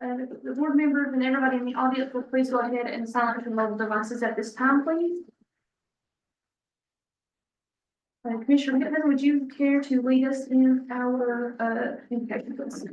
The board members and everybody in the audience will please go ahead and silence your mobile devices at this time, please. Commissioner Pittman, would you care to lead us in our invocation, please?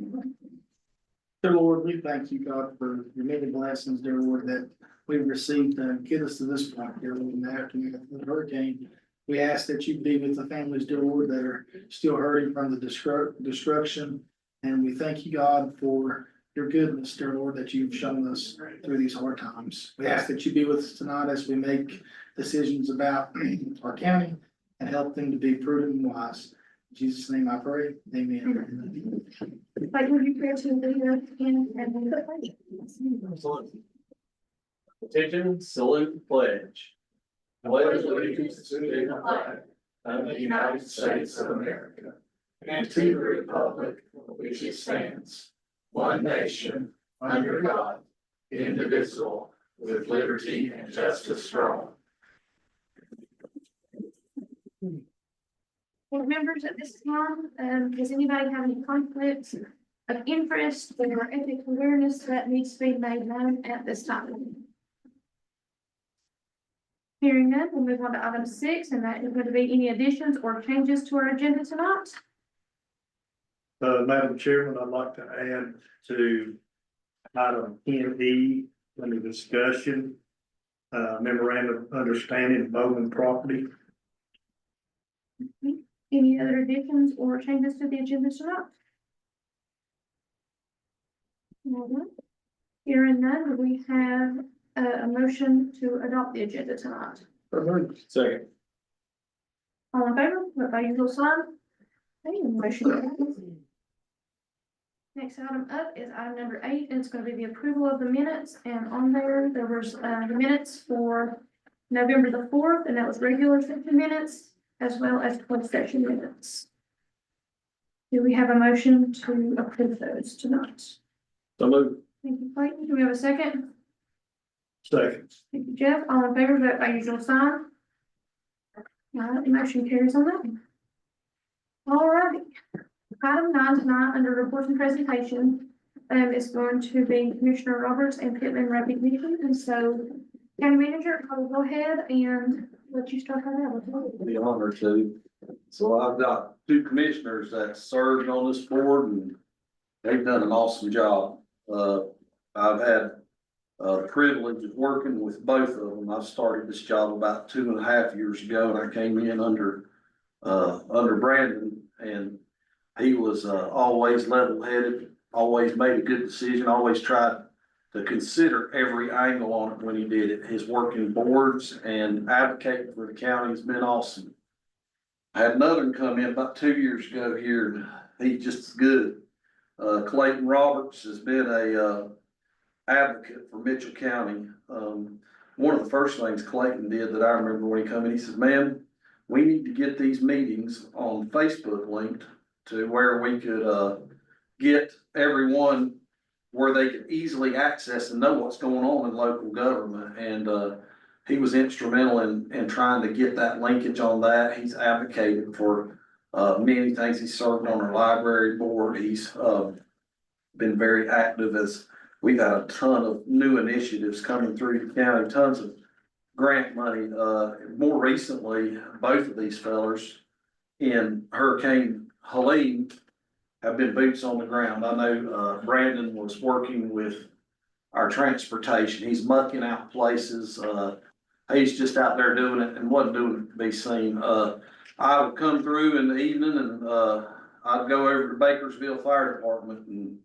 Dear Lord, we thank you, God, for your many blessings, dear Lord, that we've received to get us to this point, dear Lord, in the aftermath of the hurricane. We ask that you be with the families, dear Lord, that are still hurting from the destruction. And we thank you, God, for your goodness, dear Lord, that you've shown us through these hard times. We ask that you be with us tonight as we make decisions about our county and help them to be prudent and wise. In Jesus' name I pray. Amen. Like, would you care to lead us in and the pledge? Attention, salute, pledge. Pledge allegiance to the flag of the United States of America and to the republic for which it stands, one nation, under God, indivisible, with liberty and justice for all. Board members, at this time, does anybody have any conflicts of interest or ethics awareness that needs to be made known at this time? Hearing none, we'll move on to item 6, and that is going to be any additions or changes to our agenda tonight. Madam Chairman, I'd like to add to item 10E under discussion, memorandum of understanding Bowman property. Any other additions or changes to the agenda tonight? No. Hearing none, we have a motion to adopt the agenda tonight. Second. All in favor, vote by usual sign. Okay, motion carries. Next item up is item number 8, and it's going to be the approval of the minutes. And on there was the minutes for November the 4th, and that was regular session minutes as well as closed session minutes. Do we have a motion to approve those tonight? So moved. Thank you, Clayton. Do we have a second? Second. Thank you, Jeff. All in favor, vote by usual sign. All right, the motion carries on that. All right. Item 9 tonight under reports and presentation is going to be Commissioner Roberts and Pittman recognition. And so, County Manager, I will go ahead and let you start that out. Be honored to. So I've got 2 commissioners that served on this board and they've done an awesome job. I've had the privilege of working with both of them. I started this job about 2.5 years ago, and I came in under Brandon, and he was always level-headed, always made a good decision, always tried to consider every angle on it when he did it. His work in boards and advocating for the county has been awesome. I had another one come in about 2 years ago here, and he's just as good. Clayton Roberts has been a advocate for Mitchell County. One of the first things Clayton did that I remember when he came in, he said, "Man, we need to get these meetings on Facebook linked to where we could get everyone where they could easily access and know what's going on in local government." And he was instrumental in trying to get that linkage on that. He's advocated for many things. He served on our library board. He's been very active as we've had a ton of new initiatives coming through the county, tons of grant money. More recently, both of these fellers in Hurricane Helene have been boots on the ground. I know Brandon was working with our transportation. He's mucking out places. He's just out there doing it and wasn't doing it to be seen. I would come through in the evening and I'd go over to Bakersville Fire Department and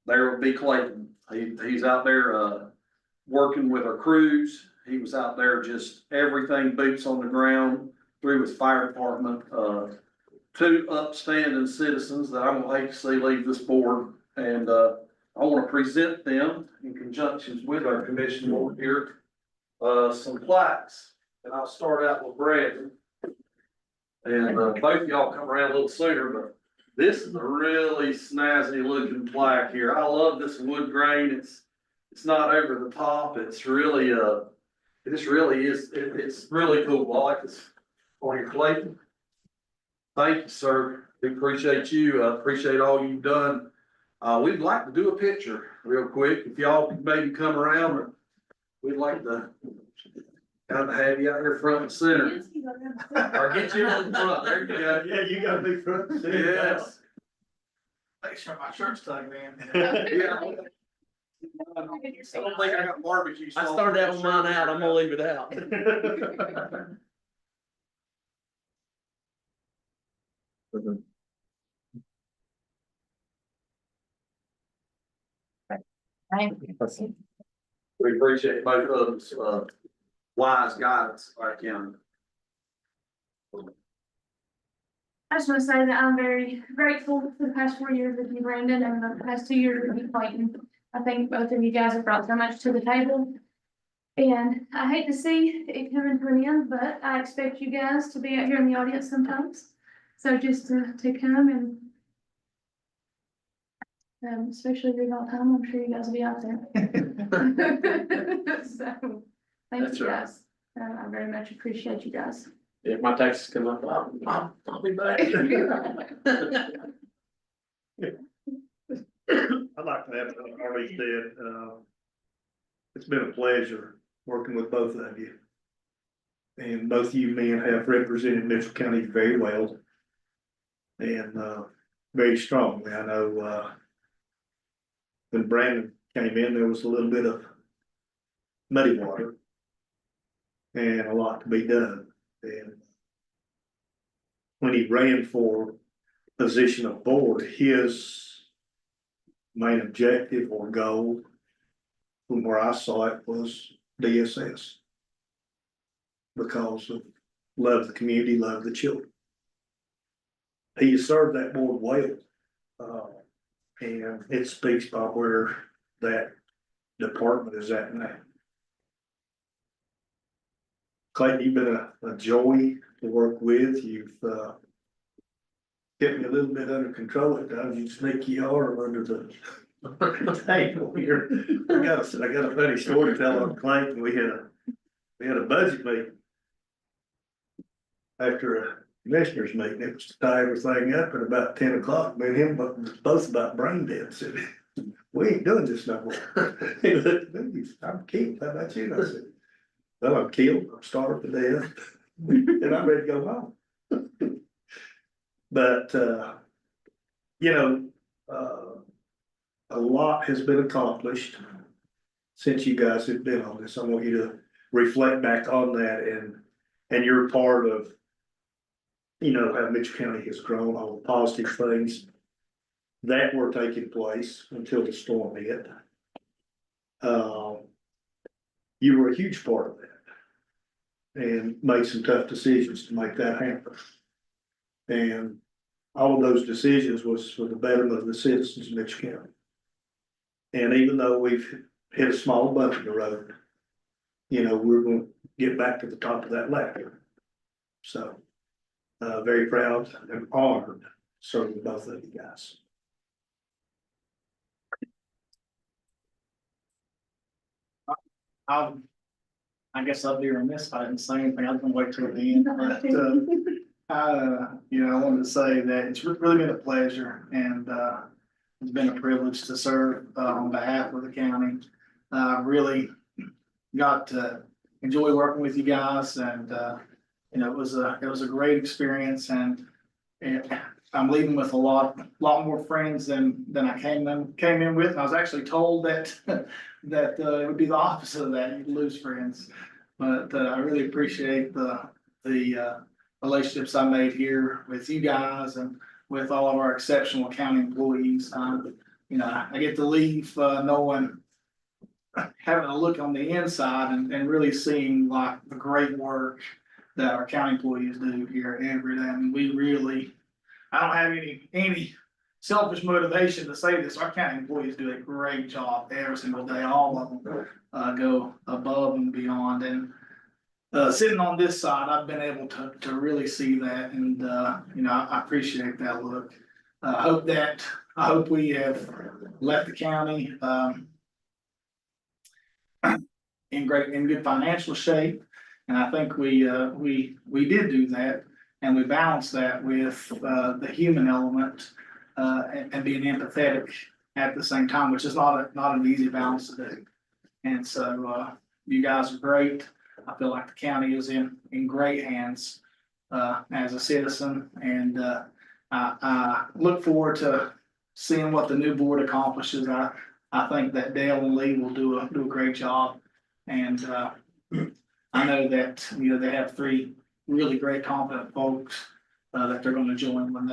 there would be Clayton. He's out there working with our crews. He was out there just everything boots on the ground through his fire department. 2 upstanding citizens that I'm gonna hate to see leave this board, and I want to present them in conjunction with our commission board here some plaques, and I'll start out with Brandon. And both of y'all come around a little sooner, but this is a really snazzy looking plaque here. I love this wood grain. It's not over the top. It's really this really is. It's really cool. I like this for you, Clayton. Thank you, sir. We appreciate you. Appreciate all you've done We'd like to do a picture real quick, if y'all could maybe come around, or we'd like to kind of have you out here front and center. Or get you in the front, there you go. Yeah, you gotta be front and center. Yes. Make sure my shirt's tugged in. Yeah. I don't think I got barbecue sauce. I started that one mine out, I'm gonna leave it out. We appreciate both of those, wise guidance, our county. I just want to say that I'm very grateful for the past 4 years with you, Brandon, and the past 2 years with you, Clayton. I think both of you guys have brought so much to the table. And I hate to see it coming to an end, but I expect you guys to be out here in the audience sometimes. So just to come and especially during all time, I'm sure you guys will be out there. So, thank That's you right. guys. I very much appreciate you guys. If my taxes come up, I'll be back. I'd like to have, already said, it's been a pleasure working with both of you. And both of you men have represented Mitchell County very well. And, very strongly. I know, when Brandon came in, there was a little bit of muddy water. And a lot to be done. And when he ran for position of board, his main objective or goal, from where I saw it, was DSS. Because of love the community, love the children. He served that board well. And it speaks by where that department is at now. Clayton, you've been a joy to work with. You've kept me a little bit under control at times. You sneak your arm under the table here. I got a funny story to tell on Clayton. We had a budget meeting after a commissioners meeting. It was to tie everything up at about 10 o'clock. Me and him both about brain dead. Said, we ain't doing this no more. He looked at me, I'm killed. How about you? And I said, well, I'm killed. I'm starved to death. And I'm ready to go home. But, a lot has been accomplished since you guys have been on this. I want you to reflect back on that and you're part of, how Mitchell County has grown, all the positive things that were taking place until the storm hit. You were a huge part of that and made some tough decisions to make that happen. And all of those decisions was for the betterment of the citizens of Mitchell County. And even though we've hit a small bump in the road, we're going to get back to the top of that ladder. So, very proud and honored serving both of you guys. I guess I'll be remiss if I didn't say anything. I was gonna wait till the end, but, I wanted to say that it's really been a pleasure and, it's been a privilege to serve, on behalf of the county. Really got to enjoy working with you guys and, it was a great experience and I'm leaving with a lot more friends than I came in with. And I was actually told that, that, it would be the opposite of that. You'd lose friends. But, I really appreciate the relationships I made here with you guys and with all of our exceptional county employees. I get to leave, knowing, having a look on the inside and really seeing like the great work that our county employees do here every day. I mean, I don't have any selfish motivation to say this. Our county employees do a great job every single day. All of them go above and beyond. And sitting on this side, I've been able to really see that. And, I appreciate that look. I hope we have left the county in good financial shape. And I think we did do that. And we balanced that with the human element and being empathetic at the same time, which is not an easy balance to do. And so, you guys are great. I feel like the county is in great hands, as a citizen, and, I look forward to seeing what the new board accomplishes. I think that Dale and Lee will do a great job. And, I know that, they have three really great competent folks, that they're gonna join when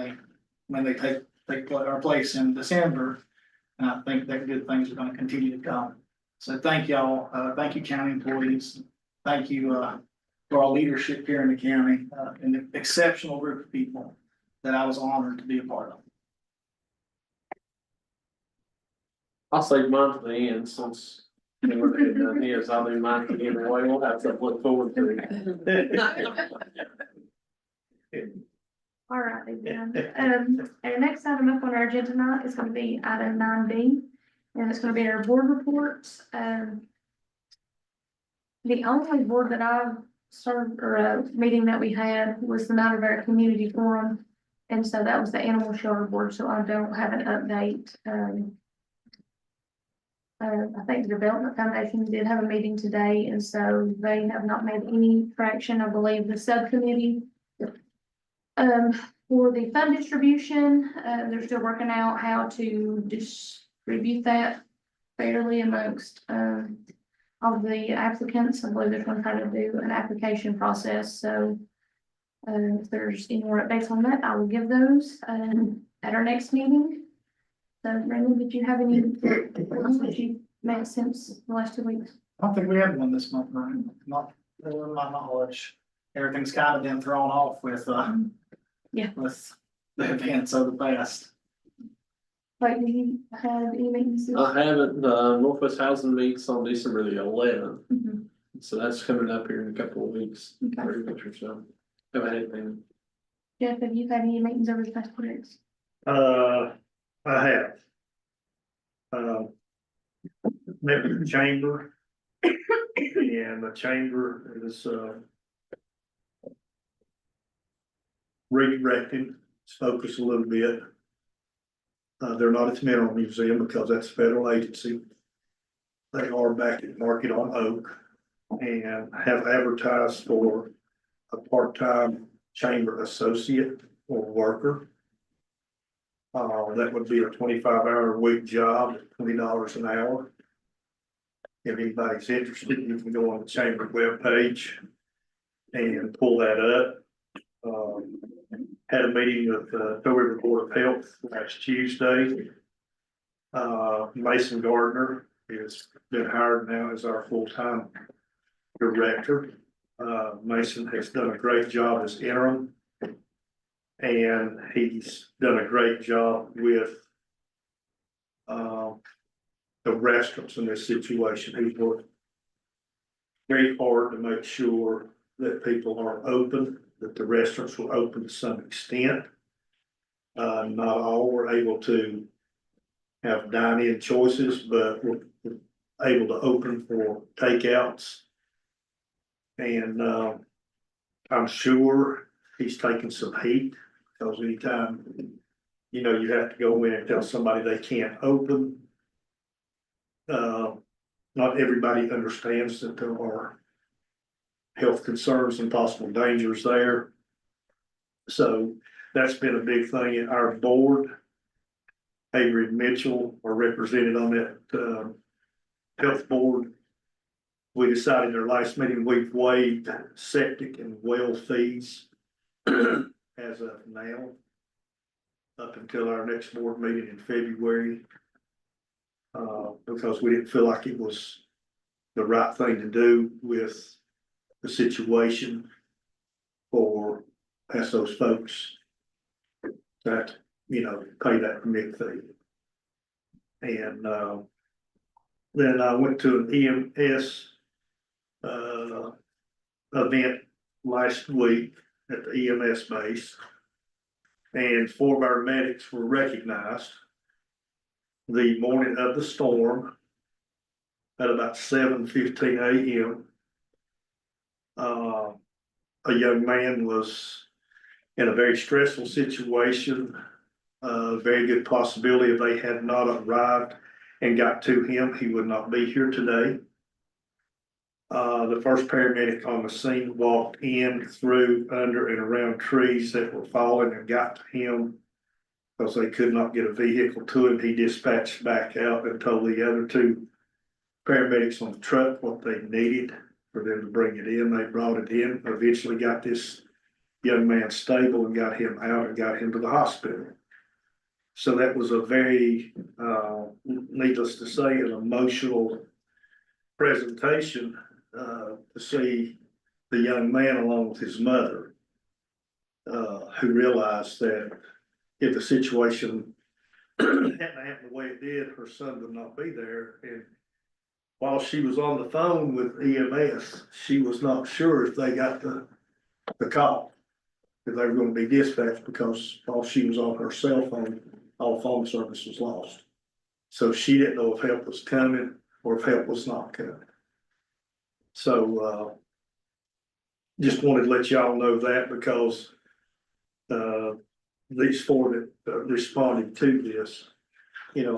they take our place in December. And I think that good things are gonna continue to come. So thank y'all, thank you county employees, thank you, for our leadership here in the county, and the exceptional group of people that I was honored to be a part of. I'll save mine to the end since. We're getting done here, so I'll do mine to the end anyway. We'll have something to look forward to. All right, then. Our next item up on our agenda tonight is gonna be item 9B, and it's gonna be our board reports. The only board that I've served, or a meeting that we had, was the night of our community forum. And so that was the animal shelter board, so I don't have an update. I think the Development Foundation did have a meeting today, and so they have not made any traction. I believe the subcommittee for the fund distribution, they're still working out how to distribute that fairly amongst all of the applicants. I believe they're going to try to do an application process. So if there's any more updates on that, I will give those at our next meeting. So Randy, did you have any ones that you made since the last 2 weeks? I don't think we had one this month, Ryan, not to my knowledge. Everything's kind of been thrown off with, Yeah. with the events of the past. Like, do you have any meetings? I haven't, Northwest Housing meets on December the 11th, Mhm. so that's coming up here in a couple of weeks, Okay. pretty much or so. Haven't had anything. Jeff, have you had any meetings over the past 2 weeks? I have. Met with the chamber. And the chamber is, redirecting its focus a little bit. They're not at the Mineral Museum because that's a federal agency. They are back at Market on Oak and have advertised for a part-time chamber associate or worker. That would be a 25-hour-a-week job at $20 an hour. If anybody's interested, you can go on the chamber webpage and pull that up. Had a meeting with the Toe River Board of Health last Tuesday. Mason Gardner has been hired now as our full-time director. Mason has done a great job as interim. And he's done a great job with the restaurants in this situation. He's worked very hard to make sure that people are open, that the restaurants were open to some extent. Not all were able to have dine-in choices, but were able to open for takeouts. And I'm sure he's taking some heat, because anytime, you have to go in and tell somebody they can't open. Not everybody understands that there are health concerns and possible dangers there. So that's been a big thing in our board. Avery and Mitchell are represented on that health board. We decided in our last meeting, we've waived septic and well fees as of now, up until our next board meeting in February. Because we didn't feel like it was the right thing to do with the situation for as those folks that, pay that permit fee. And then I went to an EMS event last week at the EMS base. And 4 of our medics were recognized the morning of the storm at about 7:15 a.m. A young man was in a very stressful situation Very good possibility if they had not arrived and got to him, he would not be here today. The first paramedic on the scene walked in, through, under and around trees that were falling and got to him. Because they could not get a vehicle to him, he dispatched back out and told the other two paramedics on the truck what they needed for them to bring it in. They brought it in, eventually got this young man stable and got him out and got him to the hospital. So that was a very, needless to say, an emotional presentation, to see the young man along with his mother, who realized that if the situation hadn't happened the way it did, her son would not be there. And while she was on the phone with EMS, she was not sure if they got the call, if they were gonna be dispatched, because while she was on her cell phone, all phone service was lost. So she didn't know if help was coming or if help was not coming. So, just wanted to let y'all know that, because, these four that responded to this,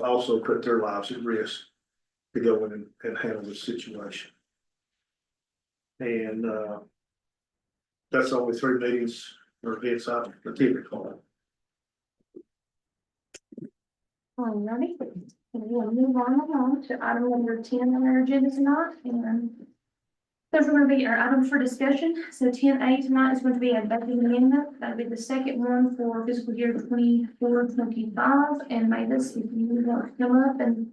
also put their lives at risk to go in and handle the situation. And, that's only 3 meetings or events I've attended on. Alrighty, we'll move on along to item number 10 on our agenda tonight, and those are going to be our items for discussion. So 10A tonight is going to be a budget amendment. That'll be the second one for fiscal year 24-25. And Mavis, if you want to come up and.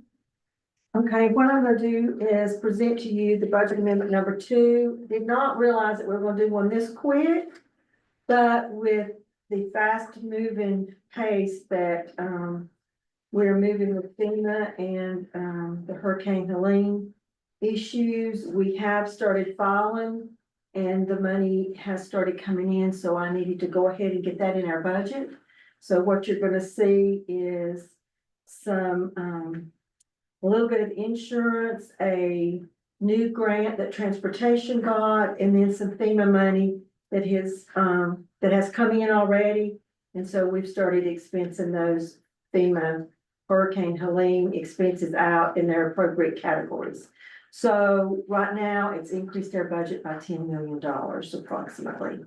Okay, what I'm gonna do is present to you the budget amendment number 2. Did not realize that we we're gonna do one this quick, but with the fast moving pace that, we're moving with FEMA and, the Hurricane Helene issues, we have started filing and the money has started coming in, so I needed to go ahead and get that in our budget. So what you're gonna see is some, a little bit of insurance, a new grant that transportation got, and then some FEMA money that has come in already. And so we've started expensing those FEMA Hurricane Helene expenses out in their appropriate categories. So right now, it's increased our budget by $10 million approximately.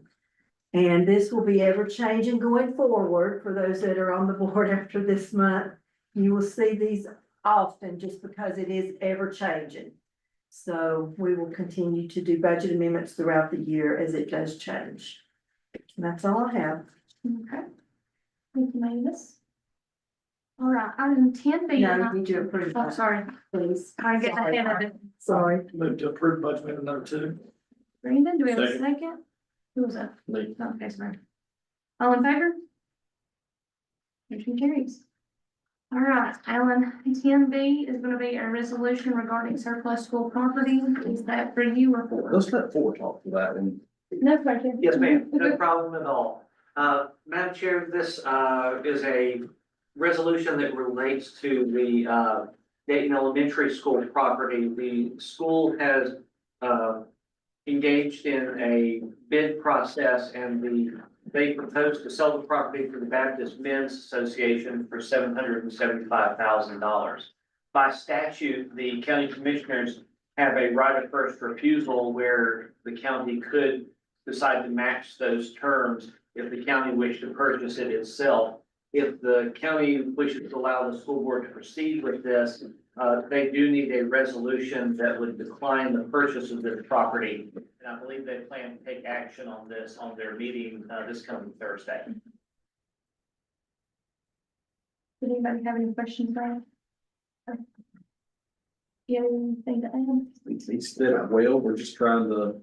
And this will be ever changing going forward for those that are on the board after this month. You will see these often just because it is ever changing. So we will continue to do budget amendments throughout the year as it does change. And that's all I have. Okay. Thank you, Mavis. All right, item 10B. Now you need to approve Oh, that, sorry. please. I get the hand of it. Sorry. Move to approve budget amendment number 2. Brandon, do we have a Second. second? Who was that? Me. Okay, sorry. All in favor? Motion carries. All right, Alan, 10B is gonna be a resolution regarding surplus school property. Is that for you or for? Let's let Ford talk to that one. No question. Yes, ma'am, no problem at all. Madam Chair, this, is a resolution that relates to the, Dayton Elementary School property. The school has, engaged in a bid process and they proposed to sell the property to the Baptist Men's Association for $775,000. By statute, the county commissioners have a right of first refusal where the county could decide to match those terms if the county wished to purchase it itself. If the county wishes to allow the school board to proceed with this, they do need a resolution that would decline the purchase of this property. And I believe they plan to take action on this on their meeting, this coming Thursday. Did anybody have any questions, Brian? You have anything to add? It's that well, we're just trying to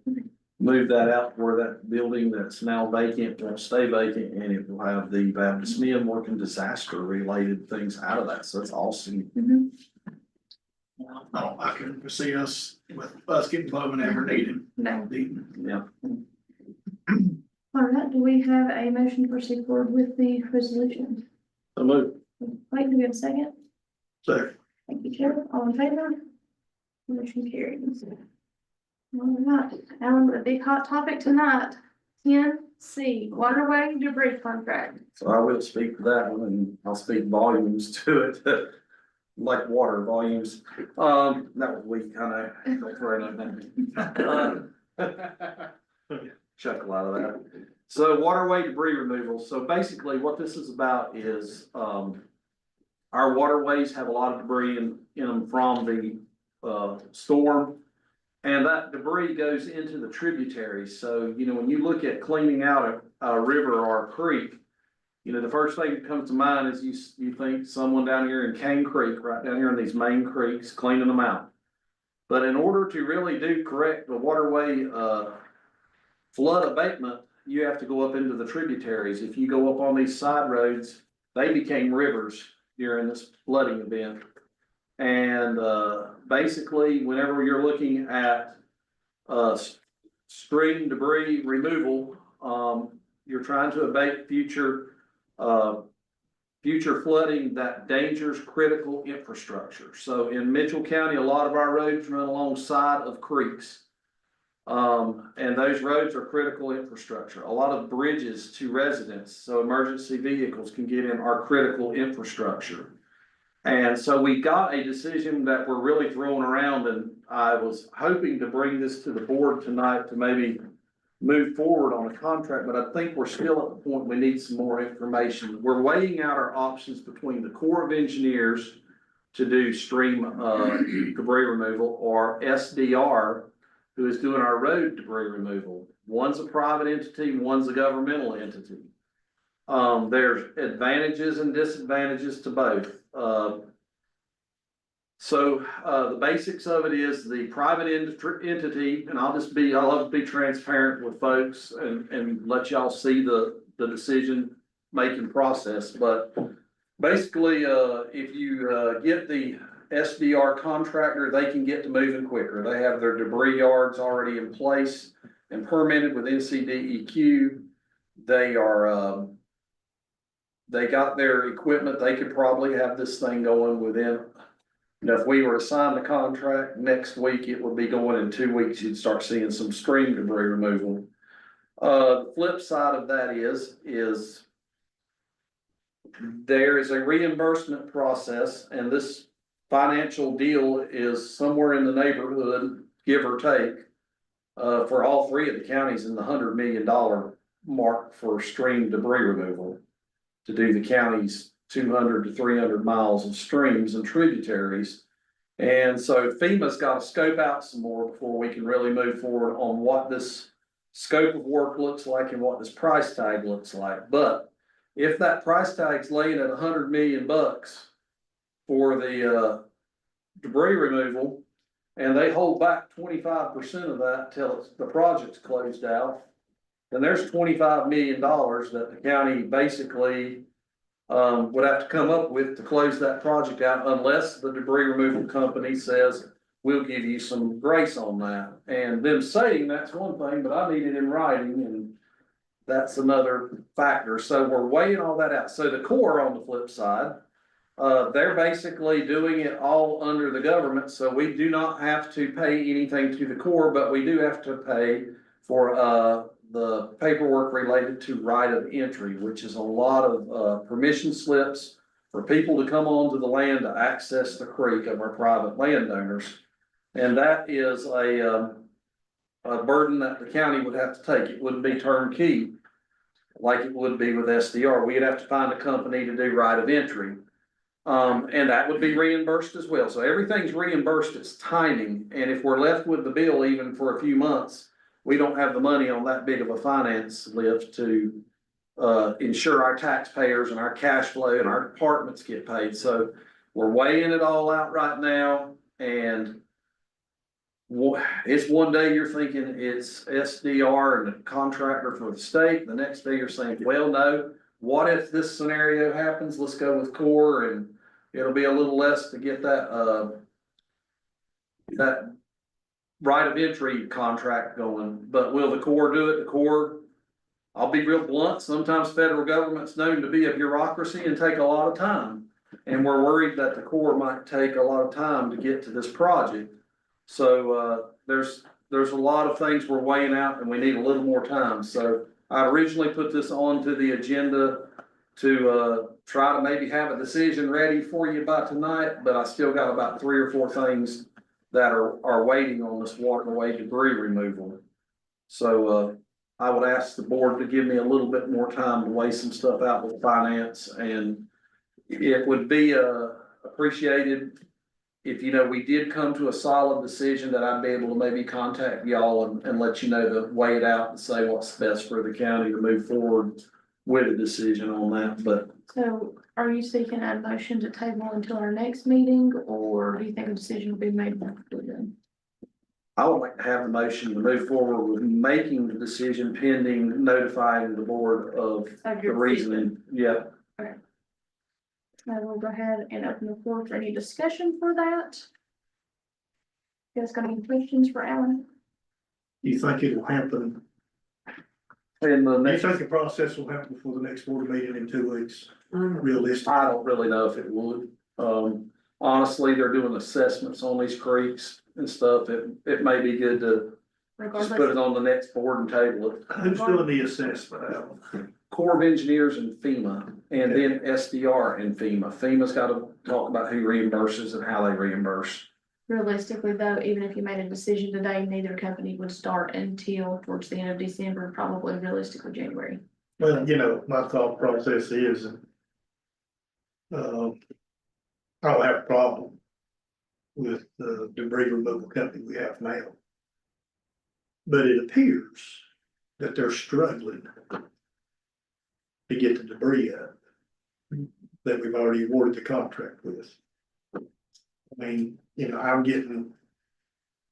move that out where that building that's now vacant will stay vacant, and it will have the Baptist men working disaster related things out of that. So it's awesome. Mhm. I couldn't foresee us getting involved whenever needed. No. Yeah. All right, do we have a motion to proceed forward with the resolution? So move. Wait, do we have a second? So, Thank you, Chair. All in favor? Motion carries. All right, Alan, a big hot topic tonight, 10C, waterway debris contract. So I will speak to that one and I'll speak volumes to it, like water volumes. That was weak, I know. Don't throw nothing at me. Chuckle out of that. So waterway debris removal. So basically what this is about is, our waterways have a lot of debris in them from the, storm. And that debris goes into the tributaries. So, you know, when you look at cleaning out a river or a creek, you know, the first thing that comes to mind is you think someone down here in Cane Creek, right down here in these main creeks, cleaning them out. But in order to really do correct the waterway, flood abatement, you have to go up into the tributaries. If you go up on these side roads, they became rivers during this flooding event. And, basically, whenever you're looking at, stream debris removal, you're trying to abate future flooding that endangers critical infrastructure. So in Mitchell County, a lot of our roads run alongside of creeks. And those roads are critical infrastructure. A lot of bridges to residents, so emergency vehicles can get in, are critical infrastructure. And so we got a decision that we're really throwing around, and I was hoping to bring this to the board tonight to maybe move forward on a contract, but I think we're still at the point we need some more information. We're weighing out our options between the Corps of Engineers to do stream debris removal, or SDR, who is doing our road debris removal. One's a private entity, one's a governmental entity. There's advantages and disadvantages to both. The basics of it is the private entity, and I love to be transparent with folks and let y'all see the decision making process. But basically, if you get the SDR contractor, they can get to moving quicker. They have their debris yards already in place and permitted with NCDEQ. They got their equipment. They could probably have this thing going within, you know, if we were to sign the contract next week, it would be going in 2 weeks. You'd start seeing some stream debris removal. The flip side of that is there is a reimbursement process, and this financial deal is somewhere in the neighborhood, give or take, for all three of the counties in the $100 million mark for stream debris removal, to do the county's 200 to 300 miles of streams and tributaries. And so FEMA's got to scope out some more before we can really move forward on what this scope of work looks like and what this price tag looks like. But if that price tag's laying at $100 million for the debris removal, and they hold back 25% of that till the project's closed out, then there's $25 million that the county basically would have to come up with to close that project out, unless the debris removal company says, we'll give you some grace on that. And them saying that's one thing, but I need it in writing, and that's another factor. So we're weighing all that out. So the Corps, on the flip side, they're basically doing it all under the government. So we do not have to pay anything to the Corps, but we do have to pay for the paperwork related to right of entry, which is a lot of permission slips for people to come onto the land to access the creek of our private landowners. And that is a burden that the county would have to take. It wouldn't be turnkey like it would be with SDR. We'd have to find a company to do right of entry. And that would be reimbursed as well. So everything's reimbursed, it's timing. And if we're left with the bill even for a few months, we don't have the money on that big of a finance lift to ensure our taxpayers and our cash flow and our departments get paid. So we're weighing it all out right now, and it's one day you're thinking it's SDR and the contractor for the state. The next day you're saying, well, no, what if this scenario happens? Let's go with Corps, and it'll be a little less to get that right of entry contract going. But will the Corps do it? The Corps, I'll be real blunt, sometimes federal government's known to be a bureaucracy and take a lot of time. And we're worried that the Corps might take a lot of time to get to this project. So there's a lot of things we're weighing out, and we need a little more time. So I originally put this onto the agenda to, try to maybe have a decision ready for you by tonight, but I still got about 3 or 4 things that are waiting on this waterway debris removal. So, I would ask the board to give me a little bit more time to weigh some stuff out with finance, and it would be, appreciated if, we did come to a solid decision, that I'd be able to maybe contact y'all and let you know to weigh it out and say what's best for the county to move forward with a decision on that, but So are you seeking a motion to table until our next meeting, or do you think a decision will be made before then? I would like to have a motion to move forward with making the decision pending notifying the board of Of the your reasoning. Yeah, Now we'll go ahead and open the floor for any discussion for that. You guys got any questions for Alan? You think it will happen? and the Do you next, think the process will happen before the next board meeting in 2 weeks? Realistic? I don't really know if it would. Honestly, they're doing assessments on these creeks and stuff. It may be good to just put it Regardless, on the next board and table it. Who's doing the assessment, Alan? Corps of Engineers and FEMA, and then SDR and FEMA. FEMA's gotta talk about who reimburses and how they reimburse. realistically though, even if you made a decision today, neither company would start until towards the end of December, probably realistically January. Well, my thought process is, I don't have a problem with the debris removal company we have now. But it appears that they're struggling to get the debris out that we've already awarded the contract with. I mean, I'm getting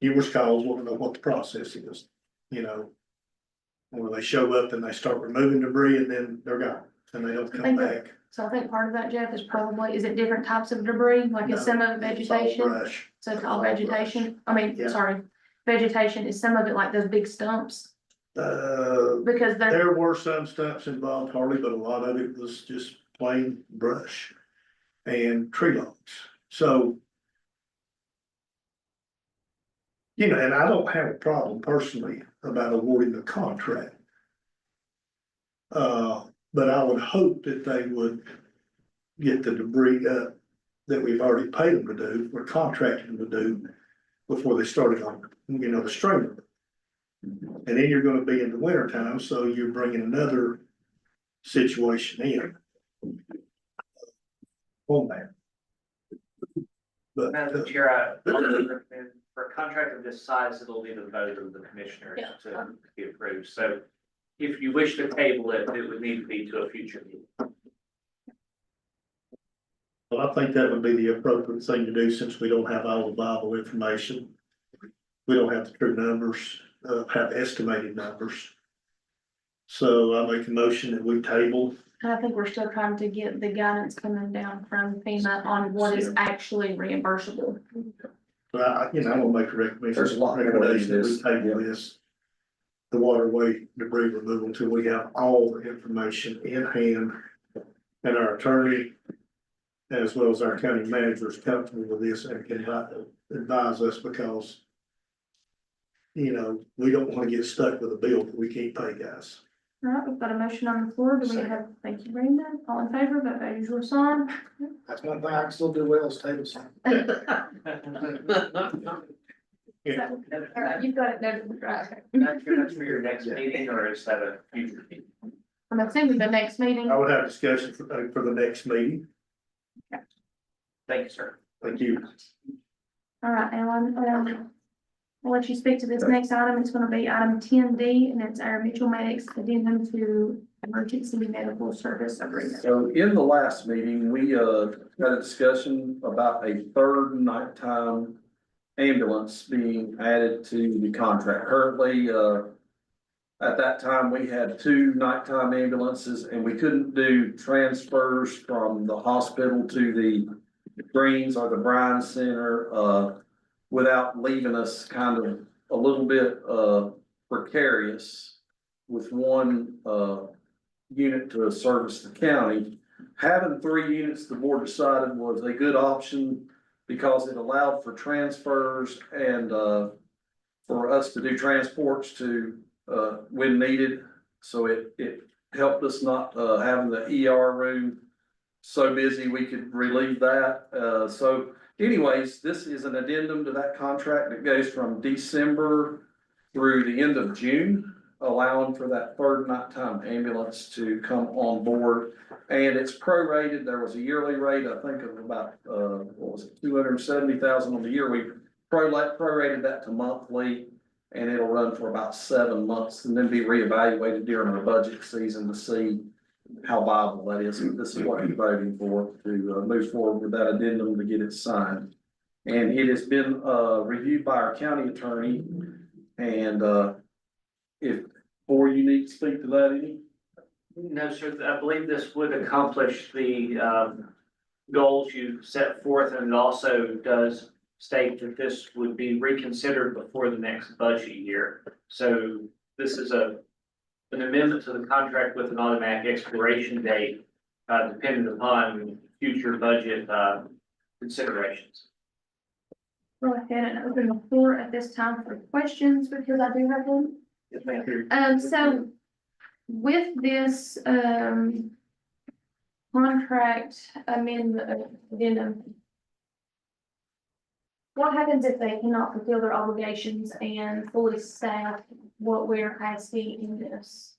numerous calls, want to know what the process is, when they show up and they start removing debris and then they're gone and they don't come Thank you. back. So I think part of that, Jeff, is probably, is it different types of debris, like is some of it It's all vegetation? brush. So it's all vegetation, Yeah. sorry, vegetation, is some of it like those big stumps? Because they're, There were some stumps involved, Harley, but a lot of it was just plain brush and tree logs. So, and I don't have a problem personally about awarding the contract. But I would hope that they would get the debris up that we've already paid them to do, or contracted them to do before they started on, the stringer. And then you're gonna be in the winter time, so you're bringing another situation in. On that. But, Madam Chair, I would recommend for a contract of this size, it'll be the vote of the commissioners Yeah. to be approved. So if you wish to table it, it would need to be to a future meeting. well, I think that would be the appropriate thing to do, since we don't have all the viable information. We don't have the true numbers, have estimated numbers. So I make a motion that we table. and I think we're still trying to get the guidance coming down from FEMA on what is actually reimbursable. But I will make a recommendation. There's a lot more to Recommendation that we this. table this. The waterway debris removal until we have all the information in hand. And our attorney, as well as our county manager, is comfortable with this and can advise us, because we don't want to get stuck with a bill that we can't pay, guys. All right, we've got a motion on the floor. Do we have, thank you, Brenda. All in favor, vote by usual sign. That's one thing I can still do well is table something. All right, you've got it noted, right? That's for your next meeting, or is that a future meeting? I'm assuming the next meeting. I would have discussion for the next meeting. Thank you, sir. Thank you. All right, Alan, I'll let you speak to this next item. It's gonna be item 10D, and it's our Mitchell Medics addendum to emergency medical service agreement. So in the last meeting, we, had a discussion about a third nighttime ambulance being added to the contract. Currently, at that time, we had 2 nighttime ambulances, and we couldn't do transfers from the hospital to the Greens or the Bryan Center, without leaving us kind of a little bit, precarious with one, unit to service the county. Having 3 units, the board decided was a good option, because it allowed for transfers and, for us to do transports to, when needed, So it helped us not, having the ER room so busy, we could relieve that. So anyways, this is an addendum to that contract that goes from December through the end of June, allowing for that third nighttime ambulance to come on board. And it's prorated. There was a yearly rate, I think, of about, what was it, 270,000 on the year. We prorated that to monthly, and it'll run for about 7 months and then be reevaluated during the budget season to see how viable that is. This is what you're voting for, to move forward with that addendum to get it signed. And it has been reviewed by our county attorney. And if, or you need to speak to that, any? No, sir, I believe this would accomplish the goals you set forth, and it also does state that this would be reconsidered before the next budget year. So this is an amendment to the contract with an automatic expiration date, dependent upon future budget considerations. Go ahead and open the floor at this time for questions, because I do have them. Yes, ma'am. So with this, contract addendum, what happens if they cannot fulfill their obligations and fully staff what we're asking in this?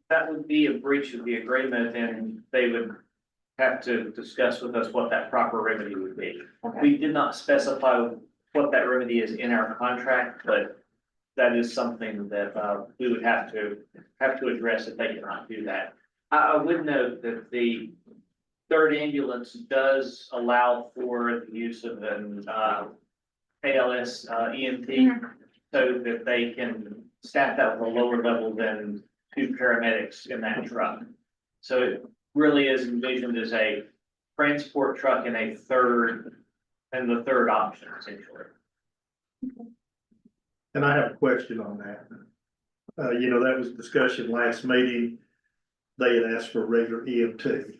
That would be a breach of the agreement, and they would have to discuss with us what that proper remedy would be. Okay. We did not specify what that remedy is in our contract, but that is something that we would have to address if they cannot do that. I would note that the third ambulance does allow for the use of an ALS EMT, so that they can staff that with a lower level than 2 paramedics in that truck. So it really is envisioned as a transport truck and the third option essentially. And I have a question on that. That was discussion last meeting. They had asked for a regular EMT.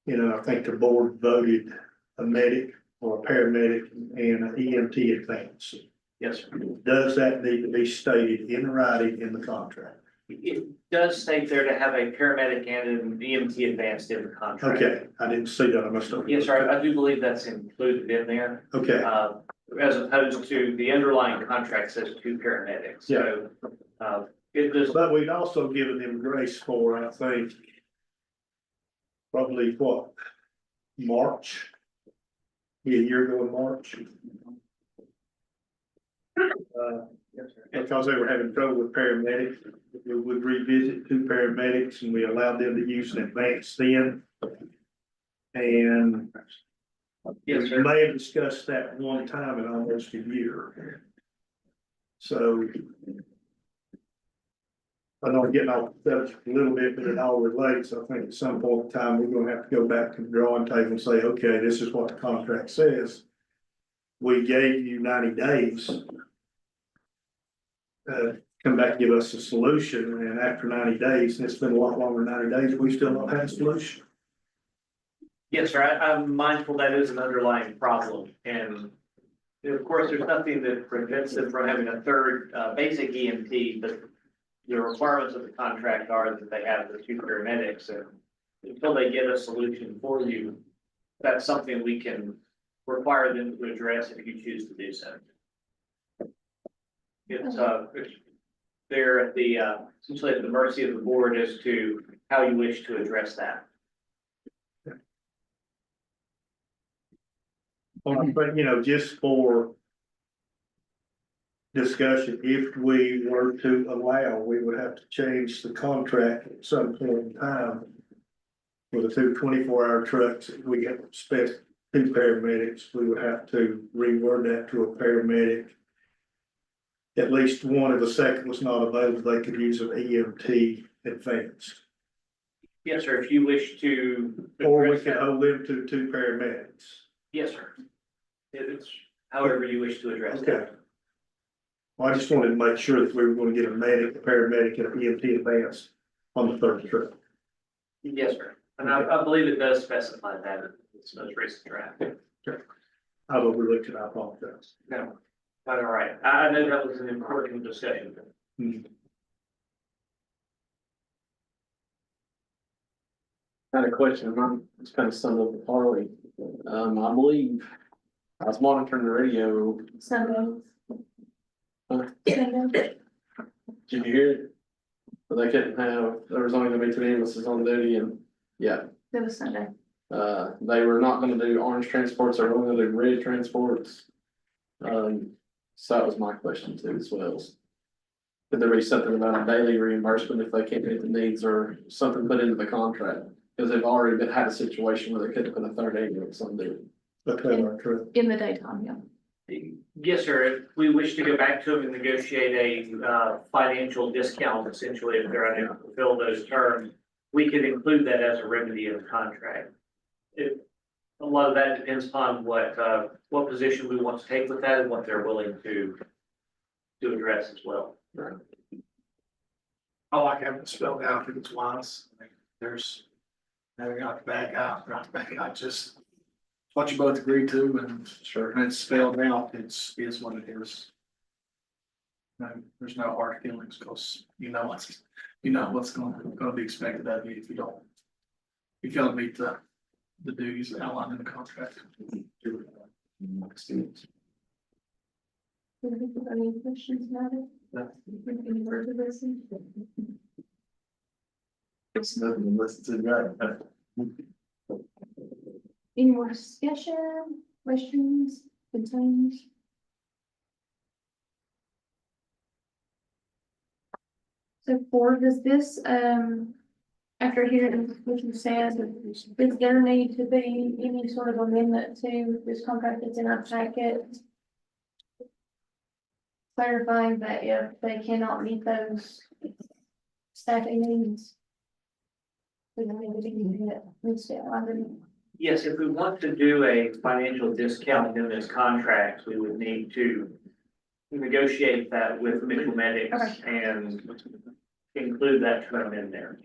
I think the board voted a medic or a paramedic and an EMT advance. Yes, sir. Does that need to be stated in writing in the contract? It does state there to have a paramedic and an EMT advanced in the contract. Okay, I didn't see that. I must have. Yes, sir, I do believe that's included in there, Okay, as opposed to the underlying contract says 2 paramedics. So, it does, but we'd also given them grace for, I think, probably what, March? Yeah, a year ago in March. yes, sir. Because they were having trouble with paramedics, we would revisit 2 paramedics and we allowed them to use an advance then. And Yes, we sir. may have discussed that one time in almost a year. So I know I'm getting off the subject a little bit, but it all relates. I think at some point in time, we're gonna have to go back to the drawing table and say, okay, this is what the contract says. We gave you 90 days. Come back, give us a solution, and after 90 days, and it's been a lot longer than 90 days, we still not had a solution. Yes, sir, I'm mindful that is an underlying problem, and of course, there's nothing that prevents them from having a third, basic EMT, but the requirements of the contract are that they have the 2 paramedics, and until they get a solution for you, that's something we can require them to address if you choose to do so. It's they're at the, essentially at the mercy of the board as to how you wish to address that. But, just for discussion, if we were to allow, we would have to change the contract at some point in time. For the 2 24-hour trucks, if we get spec 2 paramedics, we would have to reword that to a paramedic. At least one of the second was not available, they could use an EMT advanced. Yes, sir, if you wish to. Or we address could that- hold them to 2 paramedics. Yes, sir. It's however you wish to address Okay. that. Well, I just wanted to make sure that we were gonna get a medic, a paramedic, and an EMT advanced on the third trip. Yes, sir. And I believe it does specify that in its most recent draft. I overlooked it, I apologize. No, quite all right. I know that was an important discussion. Hmm. Had a question, it's kind of summed up the parley. I believe I was monitoring the radio. Sundays. Huh? Sunday. Did you hear it? But they couldn't have, there was only gonna be 2 ambulances on duty and, yeah, It was Sunday. they were not gonna do orange transports, they were only gonna do red transports. So that was my question too as well. Could there be something about a daily reimbursement if they can't meet the needs or something put into the contract? Cause they've already had a situation where they couldn't put a third ambulance on duty. Okay, true. In the daytime, yeah. Yes, sir. If we wish to go back to them and negotiate a financial discount, essentially, if they're unable to fulfill those terms, we could include that as a remedy in the contract. A lot of that depends upon what position we want to take with that and what they're willing to address as well. I like having it spelled out if it's wise. I mean, there's, never got to back out, not to back out, just what you both agreed to and sure, and it's spelled out, is what it is. No, there's no hard feelings, cause you know what's gonna be expected of you if you don't. If you don't meet the duties outlined in the contract. Any questions about it? Any words of wisdom? It's nothing less than that. Any more discussion, questions, concerns? So four, does this, after hearing what you said, is there need to be any sort of amendment to this contract that's in our packet? Clarifying that if they cannot meet those staffing needs. We don't need to be hit, needs to outline them. Yes, if we want to do a financial discount in this contract, we would need to negotiate that with Mitchell Medics Okay. and include that term in there.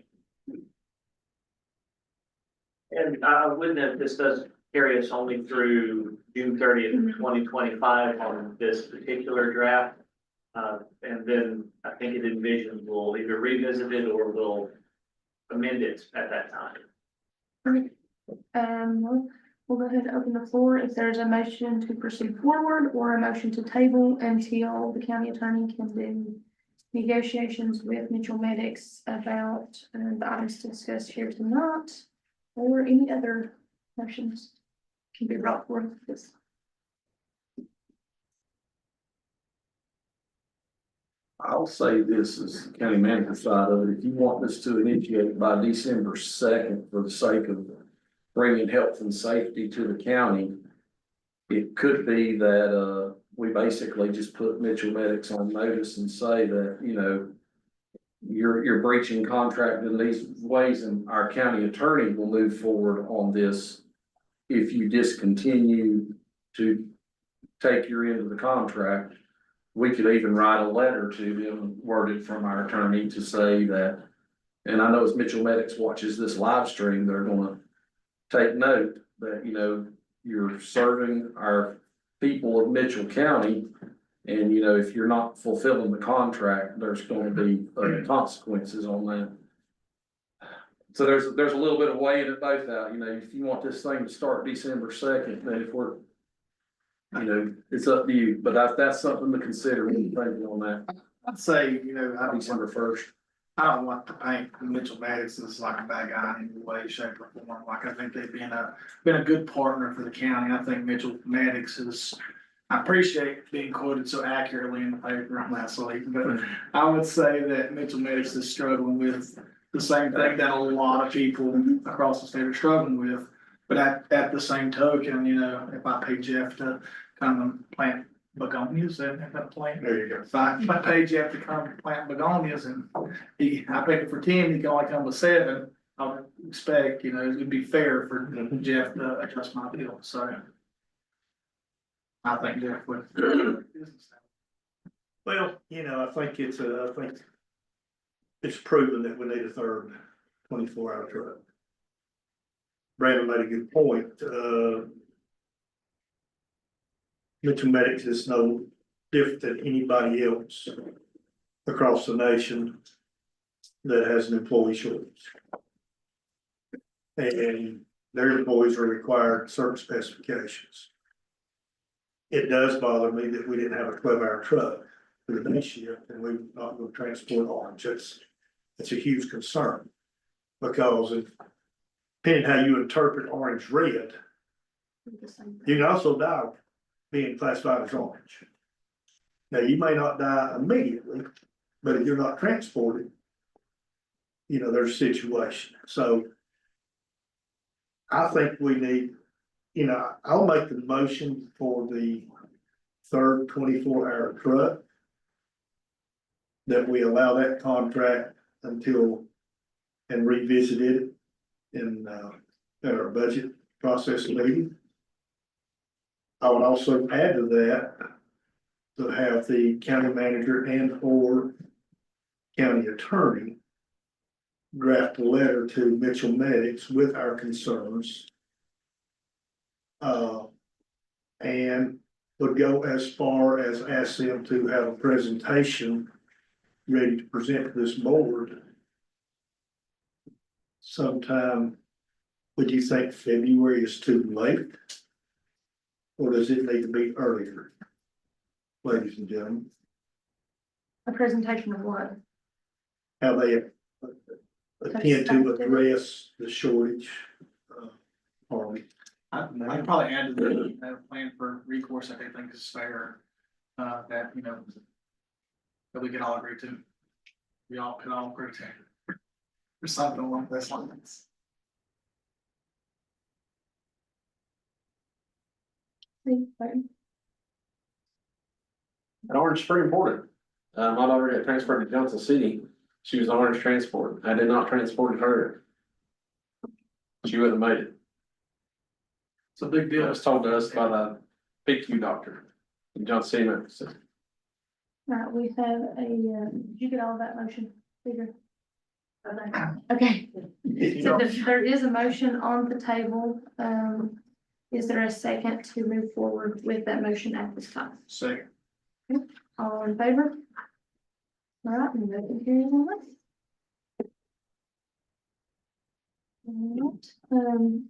And I would note this does carry us only through June 30th, 2025 on this particular draft. And then I think it envisions we'll either revisit it or we'll amend it at that time. We'll go ahead and open the floor if there's a motion to proceed forward or a motion to table until the county attorney can do negotiations with Mitchell Medics about the items discussed here tonight, or any other motions can be brought forth this. I'll say this as county manager side of it, if you want this to initiate by December 2nd for the sake of bringing health and safety to the county, it could be that, we basically just put Mitchell Medics on notice and say that, you know, you're breaching contract in these ways, and our county attorney will move forward on this if you discontinue to take your end of the contract. We could even write a letter to them worded from our attorney to say that, and I know as Mitchell Medics watches this live stream, they're gonna take note that, you know, you're serving our people of Mitchell County. And, you know, if you're not fulfilling the contract, there's going to be consequences on that. So there's a little bit of weighing it both out, you know, if you want this thing to start December 2nd, then if we're, you know, it's up to you, but that's something to consider when you're thinking on that. I'd say, December 1st. I don't want to paint Mitchell Maddox as like a bad guy in any way, shape or form. Like, I think they've been a good partner for the county. I think Mitchell Maddox is, I appreciate being quoted so accurately in the paper on last week, but I would say that Mitchell Maddox is struggling with the same thing that a lot of people across the state are struggling with. But at the same token, you know, if I pay Jeff to come and plant begonias and that plant. There you go. If I pay Jeff to come plant begonias and I paid for 10, he can only come with 7, I would expect, you know, it would be fair for Jeff to adjust my bill, so. I think Jeff would. Well, you know, I think it's proven that we need a third 24-hour truck. Brandon made a good point, Mitchell Medics is no different than anybody else across the nation that has an employee shortage. And their employees are required certain specifications. It does bother me that we didn't have a 12-hour truck for the day shift and we're not going to transport orange. It's a huge concern. Because if, depending how you interpret orange red, you can also die being classified as orange. Now, you may not die immediately, but if you're not transported, there's a situation. So I think we need, I'll make the motion for the third 24-hour truck, that we allow that contract until and revisit it in at our budget process meeting. I would also add to that to have the county manager and or county attorney draft a letter to Mitchell Medics with our concerns. And would go as far as ask them to have a presentation ready to present to this board sometime. Would you think February is too late? Or does it need to be earlier? Ladies and gentlemen, A presentation of what? how they attend to address the shortage. Harley. I'd probably add to the plan for recourse, I think is fair, that, that we can all agree to. We all can all agree to. Or something along those lines. An orange is pretty important. I'd already got transferred to Johnson City. She was the orange transport. I did not transport her. She wouldn't have made it. It's a big It deal. was told to us by the PQ doctor in Johnson City. Memphis. Right, we have a, did you get all of that motion, Peter? Okay, so there is a motion on the table. Is there a second to move forward with that motion at this time? Second. All in favor? All right, and motion carries on that. All right,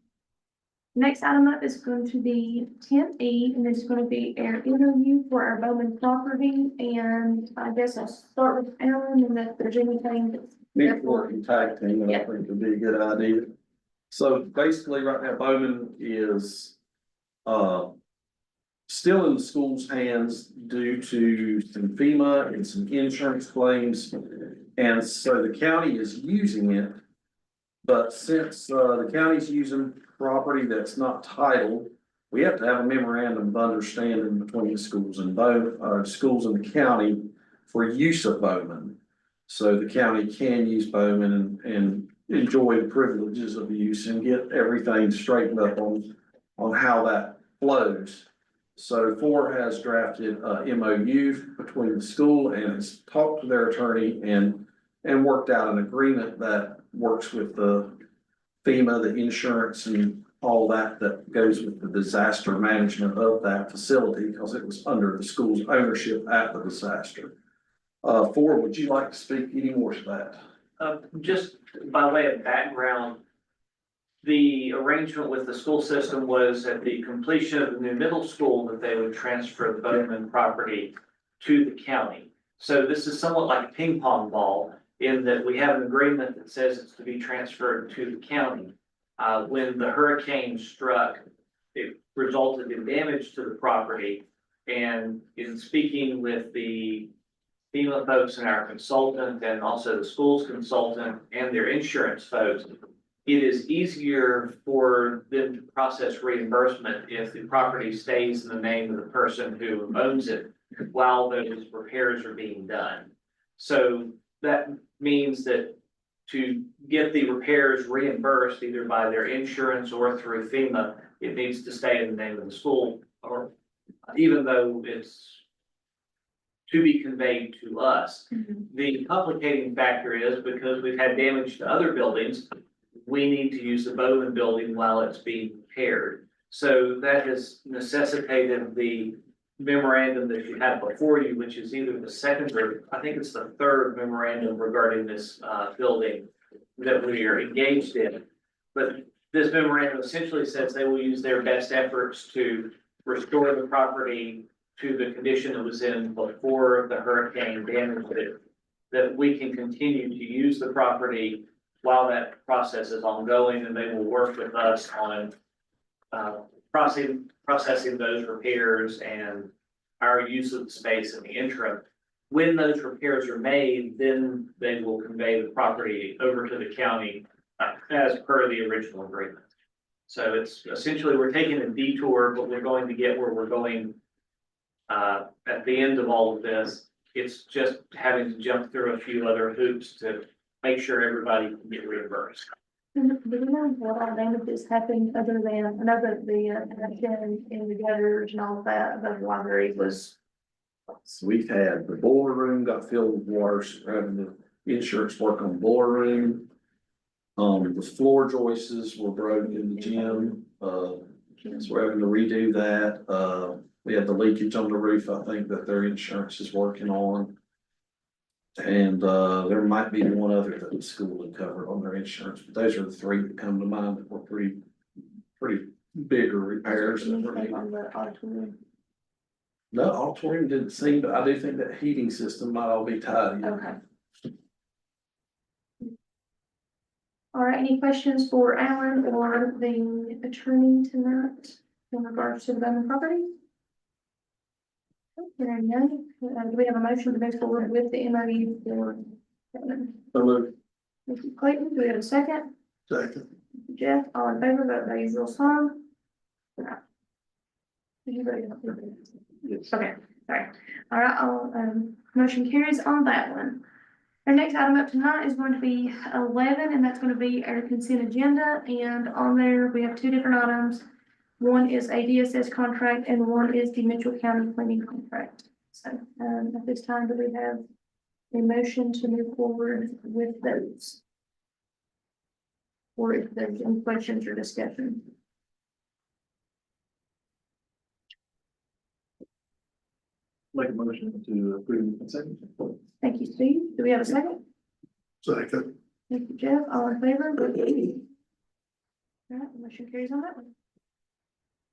next item up is going to be 10E, and it's going to be our interview for our Bowman property. And I guess I'll start with Alan, and if there's anything that's Need working tag team, and I think would be a good idea. So basically, right now Bowman is still in the school's hands due to some FEMA and some insurance claims. And so the county is using it. But since the county's using property that's not titled, we have to have a memorandum of understanding between the schools and schools in the county for use of Bowman. So the county can use Bowman and enjoy the privileges of use and get everything straightened up on how that flows. So Ford has drafted a MOU between the school and has talked to their attorney and worked out an agreement that works with the FEMA, the insurance and all that goes with the disaster management of that facility because it was under the school's ownership at the disaster. Ford, would you like to speak any more to that? Just by way of background, the arrangement with the school system was at the completion of the new middle school that they would transfer the Bowman property to the county. So this is somewhat like a ping pong ball in that we have an agreement that says it's to be transferred to the county. When the hurricane struck, it resulted in damage to the property. And in speaking with the FEMA folks and our consultant and also the school's consultant and their insurance folks, it is easier for them to process reimbursement if the property stays in the name of the person who owns it while those repairs are being done. So that means that to get the repairs reimbursed either by their insurance or through FEMA, it needs to stay in the name of the school, or even though it's to be conveyed to us. The complicating factor is because we've had damage to other buildings, we need to use the Bowman building while it's being repaired. So that has necessitated the memorandum that you have before you, which is either the second or I think it's the third memorandum regarding this building that we are engaged in. But this memorandum essentially says they will use their best efforts to restore the property to the condition it was in before the hurricane damaged it. That we can continue to use the property while that process is ongoing, and they will work with us on processing those repairs and our use of the space in the interim. When those repairs are made, then they will convey the property over to the county as per the original agreement. So it's essentially, we're taking a detour, but we're going to get where we're going at the end of all of this. It's just having to jump through a few other hoops to make sure everybody can get reimbursed. Do we know what all damages happened other than, I know that the, in the gutters and all of that, the library was, So we've had the boiler room got filled with water, so we're having the insurance work on the boiler room. The floor joists were broken in the gym, so we're having to redo that. We had the leakage on the roof, I think that their insurance is working on. And, there might be one other that the school would cover on their insurance, but those are the three that come to mind that were pretty bigger repairs. that were needed. on the auditorium. No, auditorium didn't seem, but I do think that heating system might all be tied in. Okay. All right, any questions for Alan or the attorney tonight in regards to the Bowman property? Hearing none, do we have a motion to move forward with the MOU for Bowman? So moved. Thank you, Clayton. Do we have a second? Second. Jeff, all in favor, vote by usual sign. Did you vote? Yes. Okay, sorry. All right, all, motion carries on that one. Our next item up tonight is going to be 11, and that's going to be our consent agenda. And on there, we have two different items. One is a DSS contract and one is the Mitchell County cleaning contract. So, at this time, do we have a motion to move forward with those? Or if there's any questions or discussion? Make a motion to approve the consent. Thank you, Steve. Do we have a second? Second. Thank you, Jeff. All in favor? All right, motion carries on that one.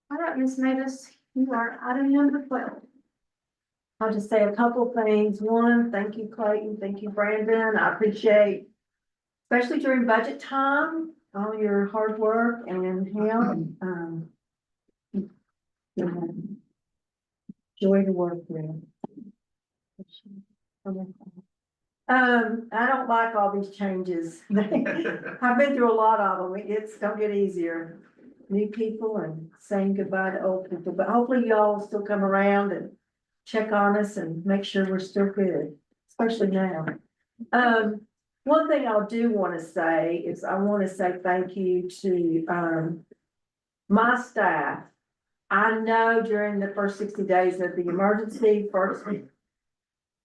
All right, Ms. Mavis, you are item number 12. I'll just say a couple things. One, thank you, Clayton. Thank you, Brandon. I appreciate, especially during budget time, all your hard work and help. Joy to work with. I don't like all these changes. I've been through a lot of them. It's don't get easier. New people and saying goodbye to old people, but hopefully y'all still come around and check on us and make sure we're still good, especially now. One thing I do want to say is I want to say thank you to, my staff. I know during the first 60 days of the emergency, first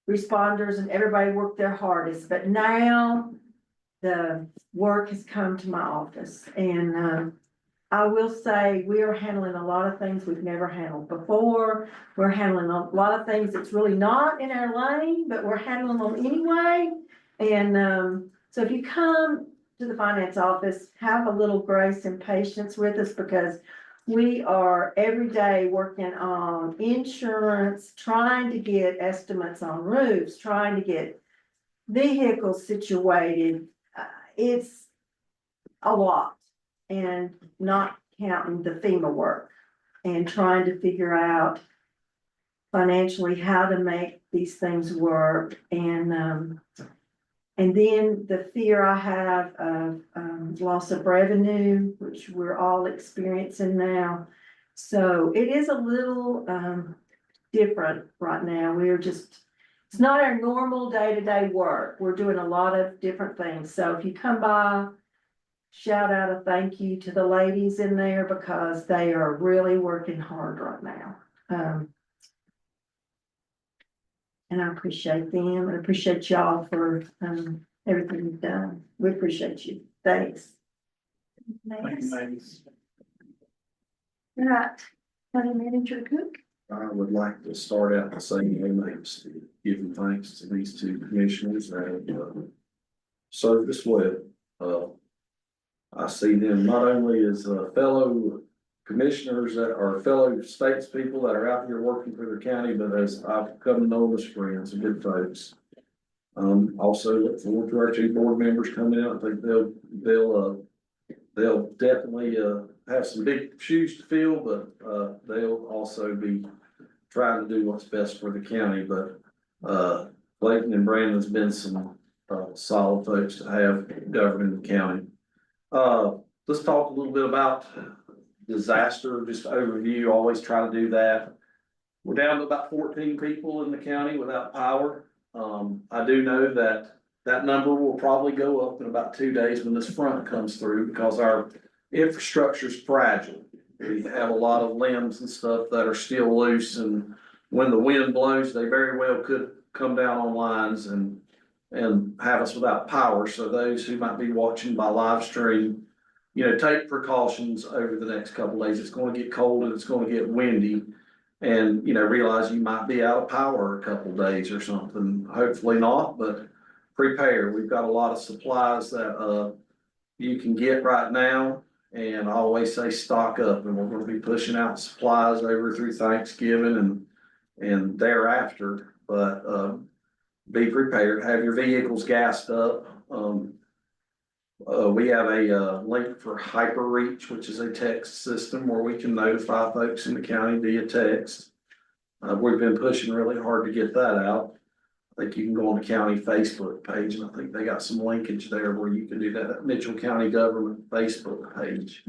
responders and everybody worked their hardest, but now the work has come to my office and, I will say we are handling a lot of things we've never handled before. We're handling a lot of things that's really not in our lane, but we're handling them anyway. And so if you come to the finance office, have a little grace and patience with us because we are every day working on insurance, trying to get estimates on roofs, trying to get vehicles situated. It's a lot. And not counting the FEMA work and trying to figure out financially how to make these things work. And then the fear I have of loss of revenue, which we're all experiencing now. So it is a little different right now. It's not our normal day-to-day work. We're doing a lot of different things. So if you come by, shout out a thank you to the ladies in there because they are really working hard right now. And I appreciate them and appreciate y'all for everything you've done. We appreciate you. Thanks. Thank you, ladies. All right, County Manager Cook. I would like to start out by saying, thanks, giving thanks to these two commissioners that served us well. I see them not only as fellow commissioners that are fellow statespeople that are out here working for their county, but as I've come to know them as friends and good folks. Also look forward to our 2 board members coming out. I think they'll definitely have some big shoes to fill, but they'll also be trying to do what's best for the county. But Clayton and Brandon's been some solid folks to have governing the county. Let's talk a little bit about disaster, just overview, always try to do that. We're down to about 14 people in the county without power. I do know that that number will probably go up in about 2 days when this front comes through, because our infrastructure is fragile. We have a lot of limbs and stuff that are still loose, and when the wind blows, they very well could come down on lines and have us without power. So those who might be watching by live stream, you know, take precautions over the next couple of days. It's going to get cold and it's going to get windy. And, you know, realize you might be out of power a couple of days or something. Hopefully not, but prepare. We've got a lot of supplies that you can get right now. And I always say stock up, and we're going to be pushing out supplies over through Thanksgiving and thereafter. But be prepared, have your vehicles gassed up. We have a link for HyperReach, which is a text system where we can notify folks in the county via text. We've been pushing really hard to get that out. I think you can go on the county Facebook page, and I think they got some linkage there where you can do that Mitchell County Government Facebook page.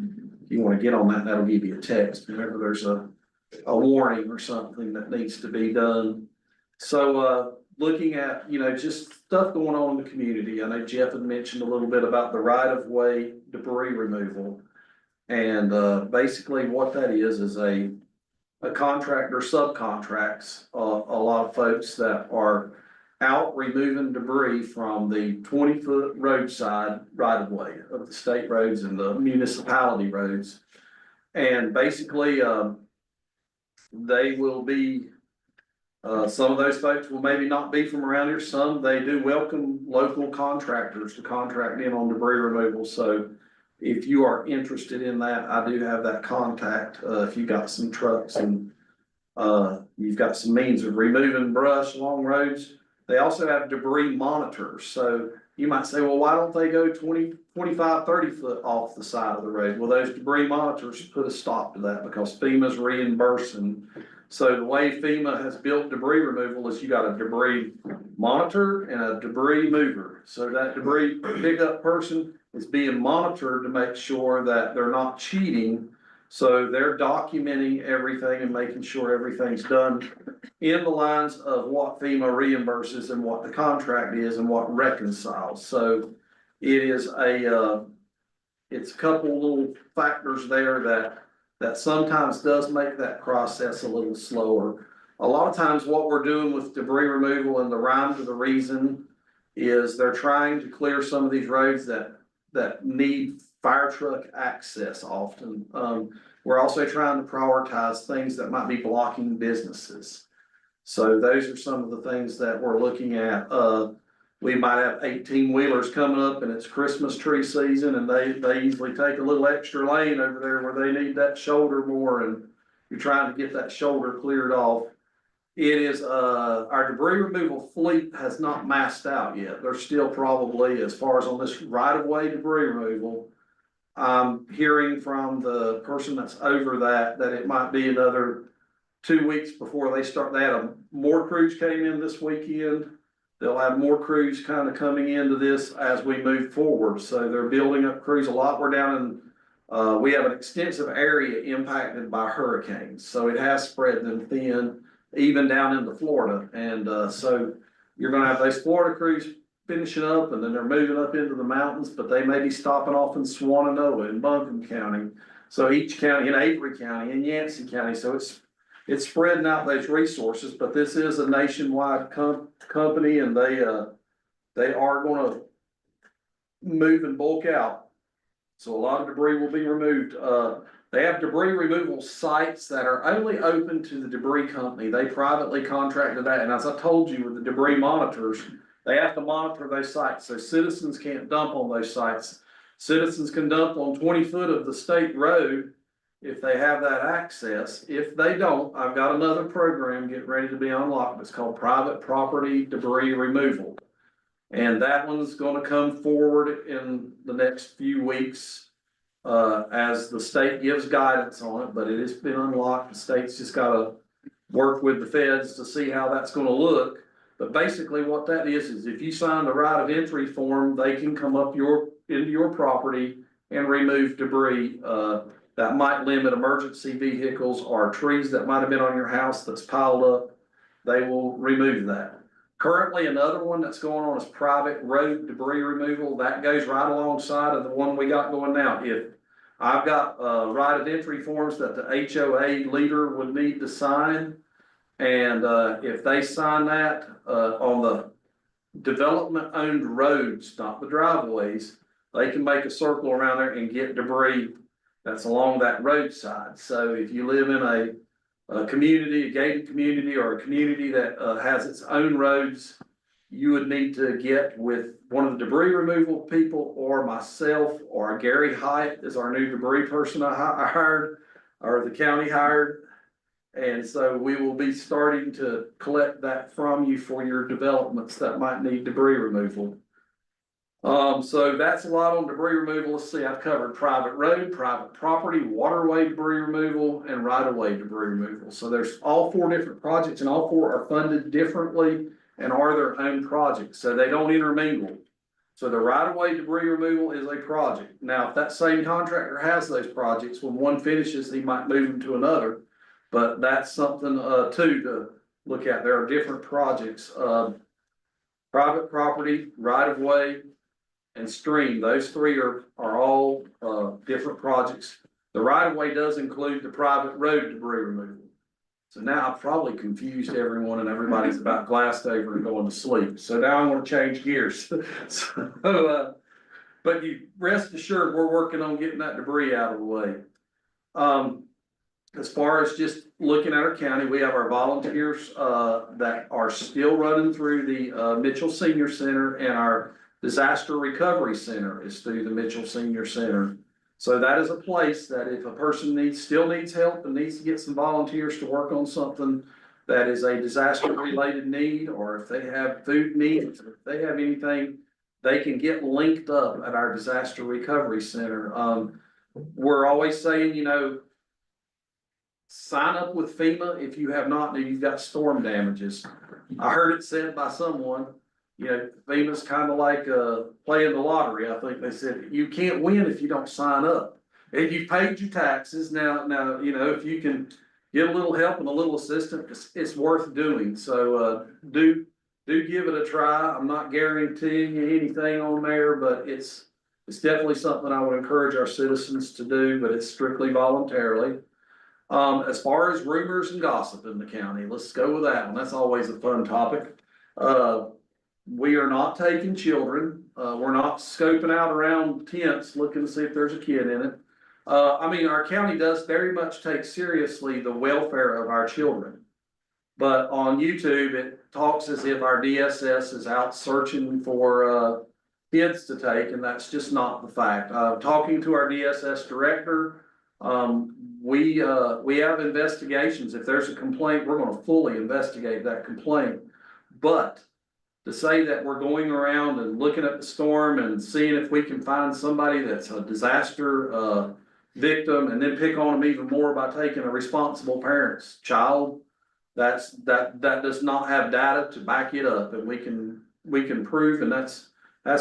If you want to get on that, that'll give you a text whenever there's a warning or something that needs to be done. So looking at, you know, just stuff going on in the community. I know Jeff had mentioned a little bit about the right-of-way debris removal. And basically what that is a contractor subcontracts a lot of folks that are out removing debris from the 20-foot roadside right-of-way of the state roads and the municipality roads. And basically they will be some of those folks will maybe not be from around here. Some, they do welcome local contractors to contract in on debris removal. So if you are interested in that, I do have that contact. If you got some trucks and you've got some means of removing brush along roads. They also have debris monitors. So you might say, well, why don't they go 20, 25, 30 foot off the side of the road? Well, those debris monitors put a stop to that because FEMA's reimbursing. So the way FEMA has built debris removal is you got a debris monitor and a debris mover. So that debris pickup person is being monitored to make sure that they're not cheating. So they're documenting everything and making sure everything's done in the lines of what FEMA reimburses and what the contract is and what reconciles. So it is it's a couple little factors there that sometimes does make that process a little slower. A lot of times what we're doing with debris removal and the rhyme to the reason is they're trying to clear some of these roads that need fire truck access often. We're also trying to prioritize things that might be blocking businesses. So those are some of the things that we're looking at. We might have 18-wheelers coming up and it's Christmas tree season, and they usually take a little extra lane over there where they need that shoulder more, and you're trying to get that shoulder cleared off. It is, our debris removal fleet has not maxed out yet. There's still probably, as far as on this right-of-way debris removal, I'm hearing from the person that's over that it might be another 2 weeks before they start. They had more crews came in this weekend. They'll have more crews kind of coming into this as we move forward. So they're building up crews a lot. We're down in, we have an extensive area impacted by hurricanes. So it has spread them thin, even down into Florida. And so you're gonna have those Florida crews finishing up, and then they're moving up into the mountains, but they may be stopping off in Swananoa and Buncombe County. So each county, in Avery County, in Yancey County. So it's spreading out those resources, but this is a nationwide company, and they are gonna move and bulk out. So a lot of debris will be removed. They have debris removal sites that are only open to the debris company. They privately contracted that. And as I told you with the debris monitors, they have to monitor those sites. So citizens can't dump on those sites. Citizens can dump on 20 foot of the state road if they have that access. If they don't, I've got another program getting ready to be unlocked. It's called private property debris removal. And that one's gonna come forward in the next few weeks, as the state gives guidance on it, but it has been unlocked. The state's just gotta work with the feds to see how that's gonna look. But basically what that is if you sign the right of entry form, they can come up into your property and remove debris. That might limit emergency vehicles or trees that might have been on your house that's piled up. They will remove that. Currently, another one that's going on is private road debris removal. That goes right alongside of the one we got going now. If I've got, right of entry forms that the HOA leader would need to sign. And, if they sign that, on the development owned roads, not the driveways, they can make a circle around there and get debris that's along that roadside. So if you live in a community, a gated community, or a community that, has its own roads, you would need to get with one of the debris removal people or myself, or Gary Hyatt is our new debris person I hired, or the county hired. And so we will be starting to collect that from you for your developments that might need debris removal. So that's a lot on debris removal. Let's see, I've covered private road, private property, waterway debris removal, and right-of-way debris removal. So there's all 4 different projects, and all 4 are funded differently and are their own projects, so they don't intermingle. So the right-of-way debris removal is a project. Now, if that same contractor has those projects, when one finishes, he might move them to another. But that's something, too, to look at. There are different projects, private property, right-of-way, and stream. Those 3 are all, different projects. The right-of-way does include the private road debris removal. So now I've probably confused everyone, and everybody's about glassed over and going to sleep. So now I'm gonna change gears. So, but you rest assured, we're working on getting that debris out of the way. As far as just looking at our county, we have our volunteers, that are still running through the, Mitchell Senior Center, and our Disaster Recovery Center is through the Mitchell Senior Center. So that is a place that if a person still needs help and needs to get some volunteers to work on something that is a disaster related need, or if they have food needs, or if they have anything, they can get linked up at our Disaster Recovery Center. We're always saying, sign up with FEMA if you have not, and you've got storm damages. I heard it said by someone, FEMA's kind of like, playing the lottery. I think they said, you can't win if you don't sign up. And you've paid your taxes. Now, if you can get a little help and a little assistance, it's worth doing. So, do give it a try. I'm not guaranteeing you anything on there, but it's definitely something I would encourage our citizens to do, but it's strictly voluntarily. As far as rumors and gossip in the county, let's go with that one. That's always a fun topic. We are not taking children. We're not scoping out around tents looking to see if there's a kid in it. Our county does very much take seriously the welfare of our children. But on YouTube, it talks as if our DSS is out searching for, kids to take, and that's just not the fact. Talking to our DSS director, we have investigations. If there's a complaint, we're gonna fully investigate that complaint. But to say that we're going around and looking at the storm and seeing if we can find somebody that's a disaster, victim, and then pick on them even more by taking a responsible parent's child, that does not have data to back it up, and we can prove, and that's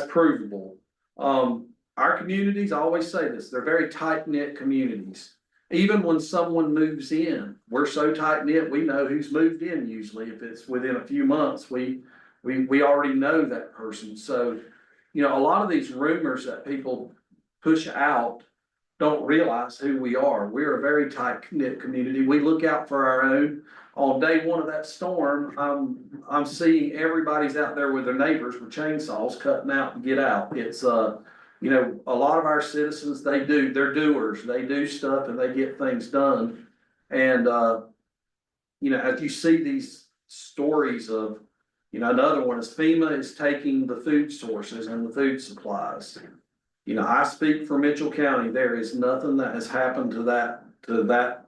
provable. Our communities, I always say this, they're very tight-knit communities. Even when someone moves in, we're so tight-knit, we know who's moved in usually. If it's within a few months, we already know that person. So, a lot of these rumors that people push out don't realize who we are. We're a very tight-knit community. We look out for our own. On day 1 of that storm, I'm seeing everybody's out there with their neighbors with chainsaws cutting out to get out. It's, a lot of our citizens, they're doers. They do stuff and they get things done. And, as you see these stories of, another one is FEMA is taking the food sources and the food supplies. You know, I speak for Mitchell County, there is nothing that has happened to that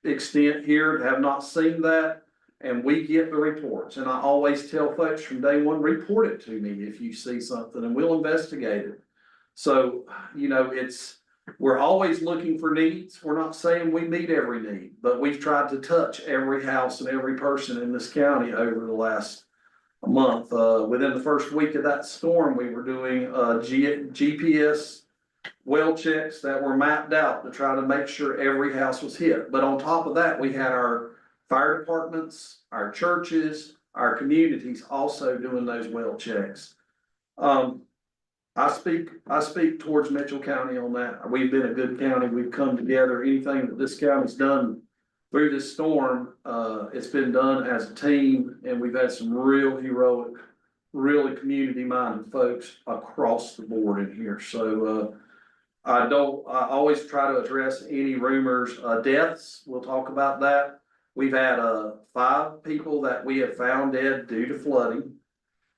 extent here, have not seen that. And we get the reports, and I always tell folks from day one, report it to me if you see something, and we'll investigate it. So, you know, we're always looking for needs. We're not saying we meet every need, but we've tried to touch every house and every person in this county over the last month. Within the first week of that storm, we were doing GPS well checks that were mapped out to try to make sure every house was hit. But on top of that, we had our fire departments, our churches, our communities also doing those well checks. I speak towards Mitchell County on that. We've been a good county. We've come together. Anything that this county's done through this storm, it's been done as a team, and we've had some real heroic, really community-minded folks across the board in here. So, I always try to address any rumors, deaths. We'll talk about that. We've had, 5 people that we have found dead due to flooding.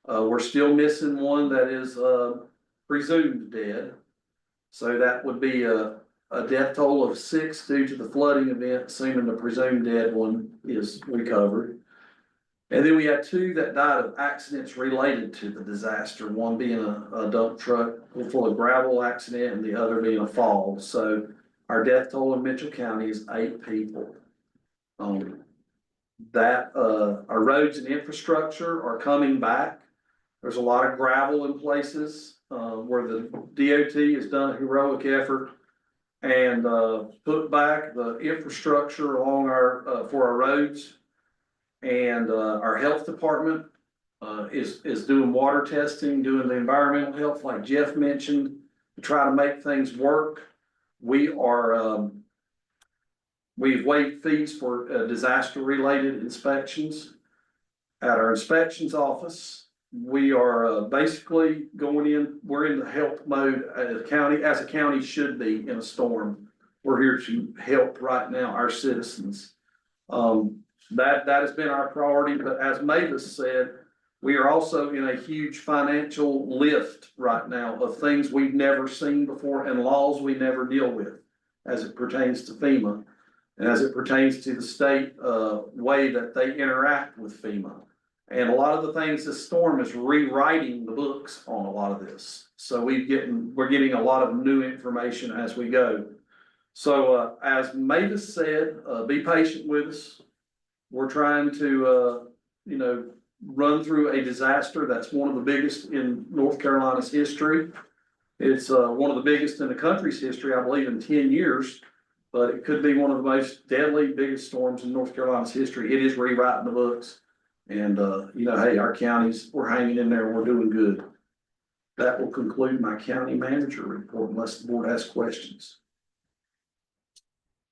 We're still missing one that is, presumed dead. So that would be a death toll of 6 due to the flooding event, assuming the presumed dead one is recovered. And then we had 2 that died of accidents related to the disaster, one being a dump truck full of gravel accident and the other being a fall. So our death toll in Mitchell County is 8 people. Our roads and infrastructure are coming back. There's a lot of gravel in places, where the DOT has done a heroic effort and, put back the infrastructure along for our roads. And, our health department, is doing water testing, doing the environmental health, like Jeff mentioned, to try to make things work. We've waived fees for, disaster-related inspections. At our inspections office, we are, basically we're in the help mode as a county should be in a storm. We're here to help right now our citizens. That has been our priority, but as Mavis said, we are also in a huge financial lift right now of things we've never seen before and laws we never deal with as it pertains to FEMA and as it pertains to the state, way that they interact with FEMA. And a lot of the things, this storm is rewriting the books on a lot of this. So we're getting a lot of new information as we go. So, as Mavis said, be patient with us. We're trying to, run through a disaster that's one of the biggest in North Carolina's history. It's, one of the biggest in the country's history, I believe, in 10 years. But it could be one of the most deadly, biggest storms in North Carolina's history. It is rewriting the books. And, hey, our counties, we're hanging in there, we're doing good. That will conclude my county manager report unless the board has questions.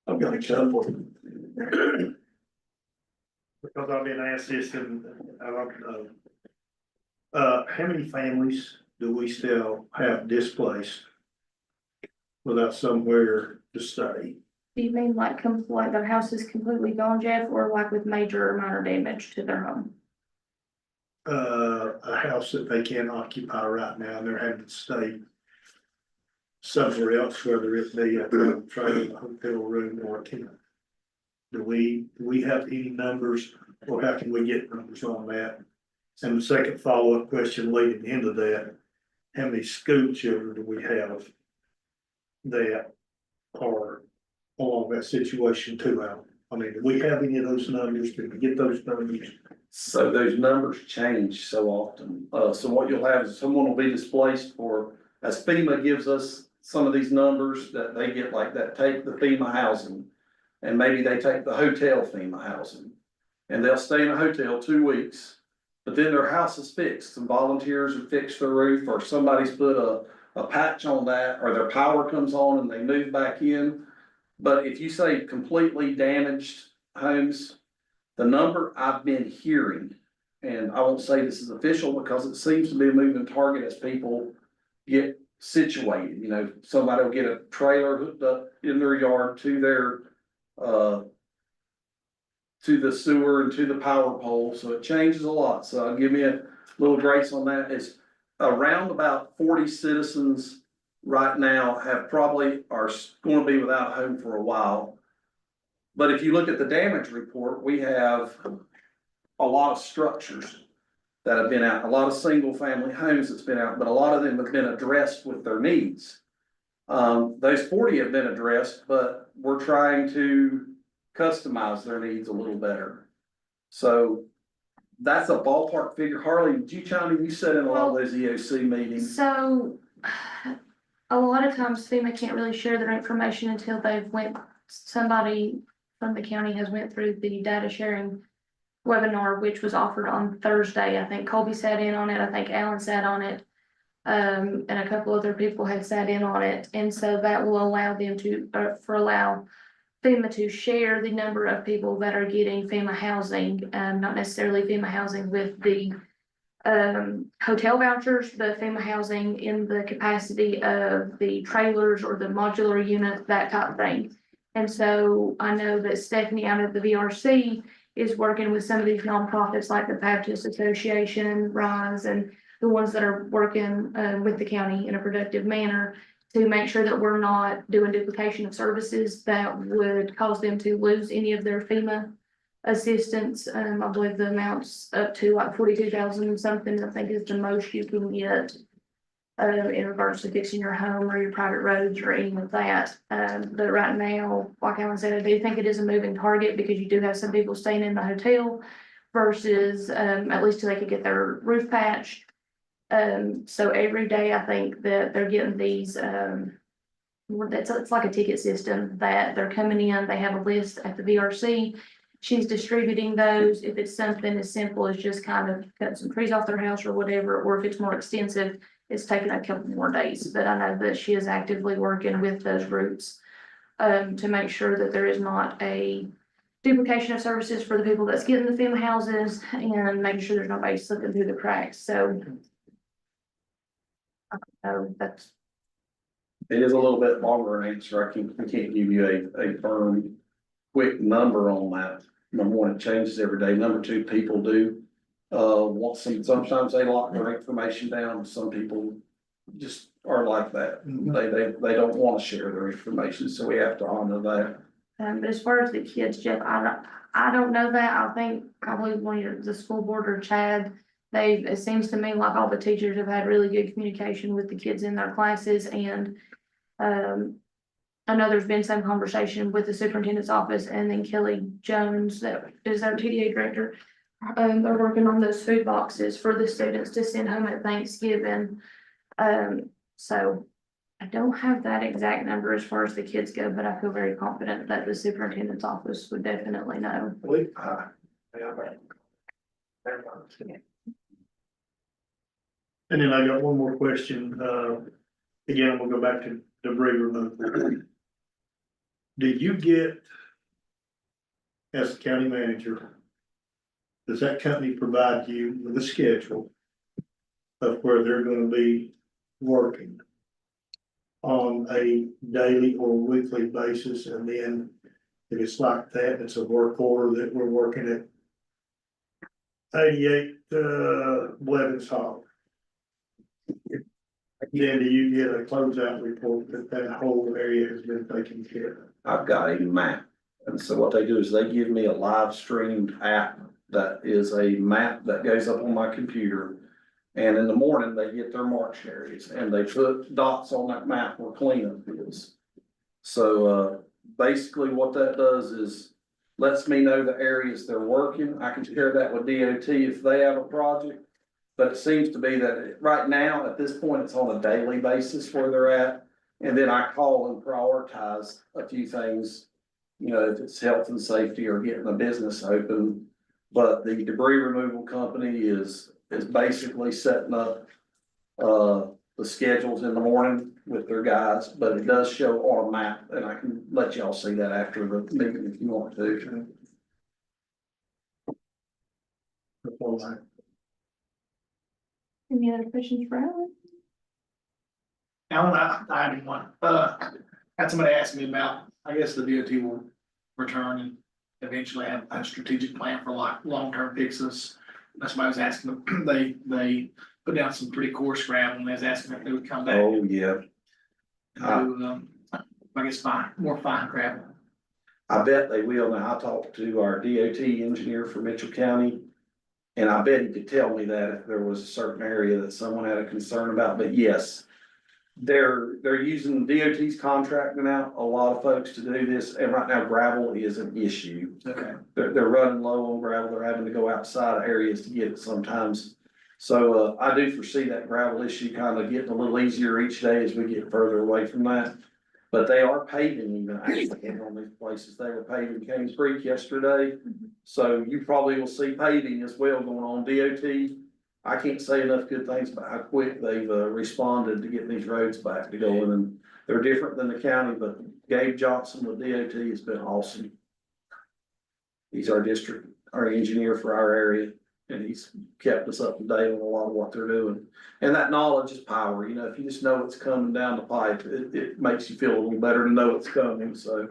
I've got a couple. Because I've been asked this and I don't know. How many families do we still have displaced without somewhere to stay? Do you mean like their house is completely gone, Jeff, or like with major or minor damage to their home? A house that they can't occupy right now, and they're having to stay somewhere else, whether it be a trailer, a hotel room, or a tent. Do we have any numbers, or how can we get numbers on that? And the second follow-up question leading into that, how many school children do we have that are along that situation too, Al? I mean, do we have any of those numbers? Can we get those numbers? So those numbers change so often. So what you'll have is someone will be displaced as FEMA gives us some of these numbers that they get, like that take the FEMA housing. And maybe they take the hotel FEMA housing. And they'll stay in a hotel 2 weeks. But then their house is fixed. Some volunteers have fixed the roof, or somebody's put a patch on that, or their power comes on and they move back in. But if you say completely damaged homes, the number I've been hearing, and I won't say this is official because it seems to be a moving target as people get situated. Somebody will get a trailer hooked up in their yard to the sewer and to the power pole. So it changes a lot. So I'll give me a little grace on that. It's around about 40 citizens right now have probably are gonna be without a home for a while. But if you look at the damage report, we have a lot of structures that have been out, a lot of single family homes that's been out, but a lot of them have been addressed with their needs. Those 40 have been addressed, but we're trying to customize their needs a little better. So that's a ballpark figure. Harley, did you chime in? You said in a lot of those EOC meetings. So a lot of times FEMA can't really share their information until somebody from the county has went through the data sharing webinar, which was offered on Thursday. I think Colby sat in on it. I think Alan sat on it. And a couple other people had sat in on it. And so that will allow them to, allow FEMA to share the number of people that are getting FEMA housing, not necessarily FEMA housing with the hotel vouchers, but FEMA housing in the capacity of the trailers or the modular unit, that type of thing. And so I know that Stephanie out of the VRC is working with some of these nonprofits like the Baptist Association, RISE, and the ones that are working with the county in a productive manner to make sure that we're not doing duplication of services that would cause them to lose any of their FEMA assistance. I believe the amounts up to like 42,000 something, I think is the most you can get in regards to fixing your home or your private roads or any of that. But right now, like Alan said, I do think it is a moving target because you do have some people staying in the hotel versus at least till they could get their roof patched. So every day I think that they're getting these, it's like a ticket system that they're coming in, they have a list at the VRC. She's distributing those. If it's something as simple as just kind of cutting some trees off their house or whatever, or if it's more extensive, it's taking a couple more days. But I know that she is actively working with those groups to make sure that there is not a duplication of services for the people that's getting the FEMA houses and making sure there's nobody slipping through the cracks. So that's. It is a little bit longer an answer. I can't give you a firm, quick number on that. Number one, it changes every day. Number two, people do want sometimes they lock their information down. Some people just are like that. They don't want to share their information, so we have to honor that. But as far as the kids, Jeff, I don't know that. I think probably the school board or Chad, it seems to me like all the teachers have had really good communication with the kids in their classes. And I know there's been some conversation with the superintendent's office and then Kelly Jones, that is our TDA director. They're working on those food boxes for the students to send home at Thanksgiving. So I don't have that exact number as far as the kids go, but I feel very confident that the superintendent's office would definitely know. And then I got one more question, again, I'm gonna go back to debris removal. Did you get, as the county manager, does that company provide you with a schedule of where they're gonna be working on a daily or weekly basis? And then if it's like that, it's a work order that we're working at 88 Blevins Hall. Then do you get a closeout report that whole area has been taken care of? I've got a map. And so what they do is they give me a live streamed app that is a map that goes up on my computer. And in the morning, they get their march areas and they put dots on that map where cleanup is. So basically what that does is lets me know the areas they're working. I can share that with DOT if they have a project. But it seems to be that right now, at this point, it's on a daily basis where they're at. And then I call and prioritize a few things, you know, if it's health and safety or getting a business open. But the debris removal company is basically setting up the schedules in the morning with their guys, but it does show on a map, and I can let y'all see that after the meeting if you want to. Any other questions for Alan? Alan, I had one, had somebody ask me about, I guess the DOT will return and eventually have a strategic plan for like long-term fixes. That's why I was asking them, they put down some pretty coarse gravel and they was asking if they would come back. Oh, yeah. I guess more fine gravel. I bet they will. Now, I talked to our DOT engineer for Mitchell County. And I bet he could tell me that if there was a certain area that someone had a concern about, but yes. They're using DOT's contracting out a lot of folks to do this, and right now gravel is an issue. Okay. They're running low on gravel, they're having to go outside areas to get it sometimes. So, I do foresee that gravel issue kind of getting a little easier each day as we get further away from that. But they are paving even actually on these places. They were paving Kings Creek yesterday. So you probably will see paving as well going on. DOT, I can't say enough good things about how quick they've responded to getting these roads back to going, and they're different than the county, but Gabe Johnson with DOT has been awesome. He's our engineer for our area, and he's kept us up to date on a lot of what they're doing. And that knowledge is power, you know, if you just know what's coming down the pipe, it makes you feel a little better to know it's coming, so.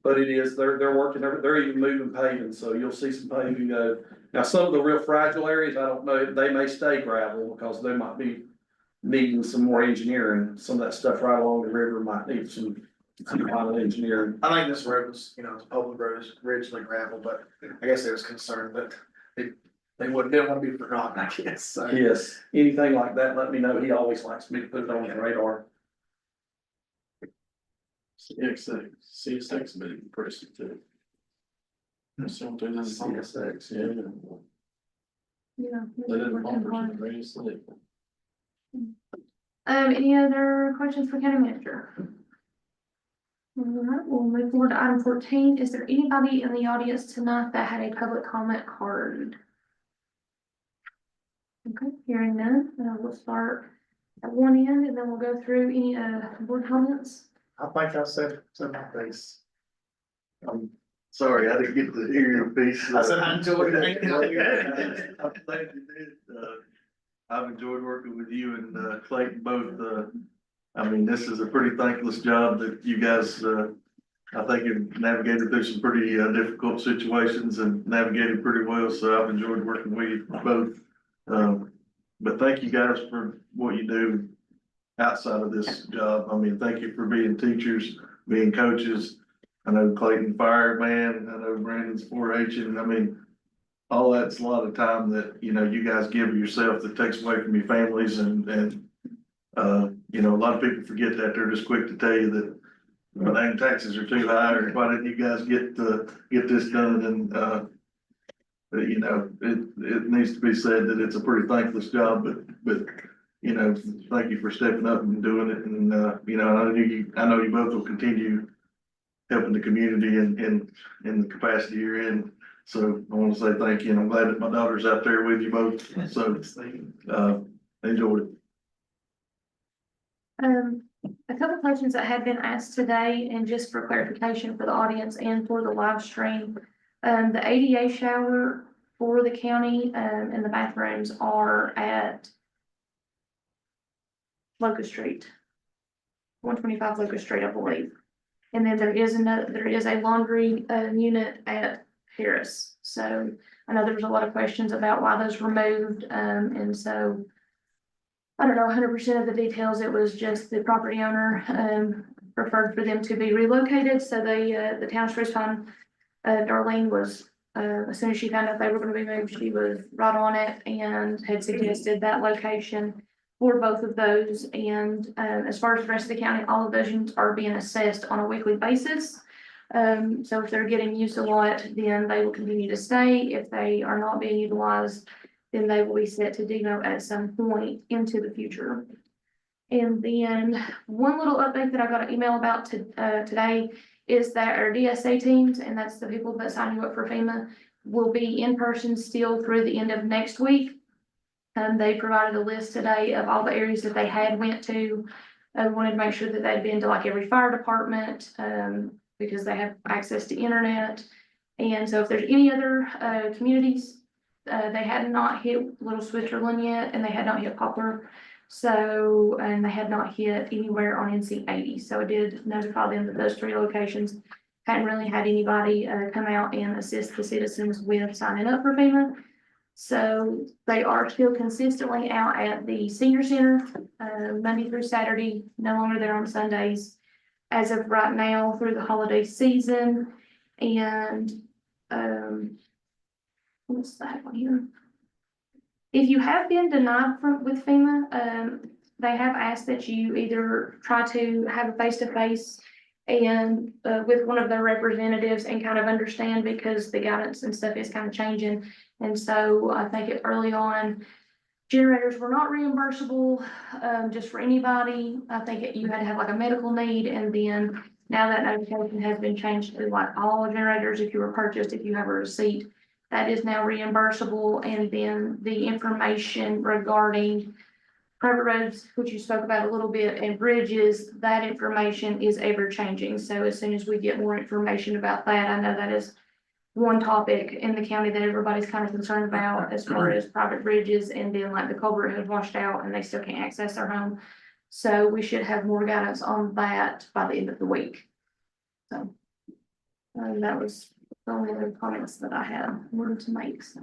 But it is, they're working, they're even moving paving, so you'll see some paving go. Now, some of the real fragile areas, I don't know, they may stay gravel because they might be needing some more engineering. Some of that stuff right along the river might need some final engineering. I think this road was, it's a public road, it's originally gravel, but I guess there was concern that didn't want to be forgotten, I guess, so. Yes, anything like that, let me know. He always likes me to put it on his radar. CSX been impressive too. Something in CSX, yeah. Yeah. They did working bumpers hard. and previously. Any other questions for county manager? All right, we'll move forward to item 14. Is there anybody in the audience tonight that had a public comment card? Okay, hearing none, we'll start at one end and then we'll go through any board comments. I think I said my piece. I'm sorry, I didn't get to hear your piece. I said I enjoyed it. I'm glad you did. I've enjoyed working with you and Clayton both. I mean, this is a pretty thankless job that you guys, I think have navigated through some pretty difficult situations and navigated pretty well. So I've enjoyed working with you both. But thank you guys for what you do outside of this job. I mean, thank you for being teachers, being coaches. I know Clayton fireman, I know Brandon's 4-H, and I mean, all that's a lot of time that, you guys give yourself that takes away from your families and a lot of people forget that. They're just quick to tell you that, dang, taxes are too high, or why didn't you guys get this done? And, it needs to be said that it's a pretty thankless job, but thank you for stepping up and doing it. And, I know you both will continue helping the community in the capacity you're in. So I want to say thank you, and I'm glad that my daughter's out there with you both. So, enjoyed it. A couple of questions that had been asked today, and just for clarification for the audience and for the live stream. The ADA shower for the county, and the bathrooms are at Locust Street. 125 Locust Street, I believe. And then there is a laundry, unit at Harris. So I know there was a lot of questions about why those were moved, and so I don't know 100% of the details. It was just the property owner, preferred for them to be relocated. So the town's response, Darlene was, as soon as she found out they were going to be moved, she was right on it and had suggested that location for both of those. And as far as the rest of the county, all of those units are being assessed on a weekly basis. So if they're getting used a lot, then they will continue to stay. If they are not being utilized, then they will be set to demo at some point into the future. And then one little update that I got an email about today is that our DSA teams, and that's the people that sign you up for FEMA, will be in person still through the end of next week. They provided a list today of all the areas that they had went to. I wanted to make sure that they'd been to like every fire department, because they have access to internet. And so if there's any other communities, they had not hit Little Switzerland yet, and they had not hit Poplar. So, and they had not hit anywhere on NC 80. So I did notify them that those 3 locations hadn't really had anybody come out and assist the citizens with signing up for FEMA. So they are still consistently out at the senior center, Monday through Saturday, no longer there on Sundays. As of right now through the holiday season and, what's that one here? If you have been denied with FEMA, they have asked that you either try to have a face-to-face and, with one of their representatives and kind of understand because the guidance and stuff is kind of changing. And so I think early on, generators were not reimbursable, just for anybody. I think you had to have like a medical need, and then now that notification has been changed to like all generators, if you were purchased, if you have a receipt, that is now reimbursable. And then the information regarding private roads, which you spoke about a little bit, and bridges, that information is ever changing. So as soon as we get more information about that, I know that is one topic in the county that everybody's kind of concerned about as far as private bridges, and then like the culvert has washed out and they still can't access their home. So we should have more guidance on that by the end of the week. So, that was the only other comments that I had wanted to make, so.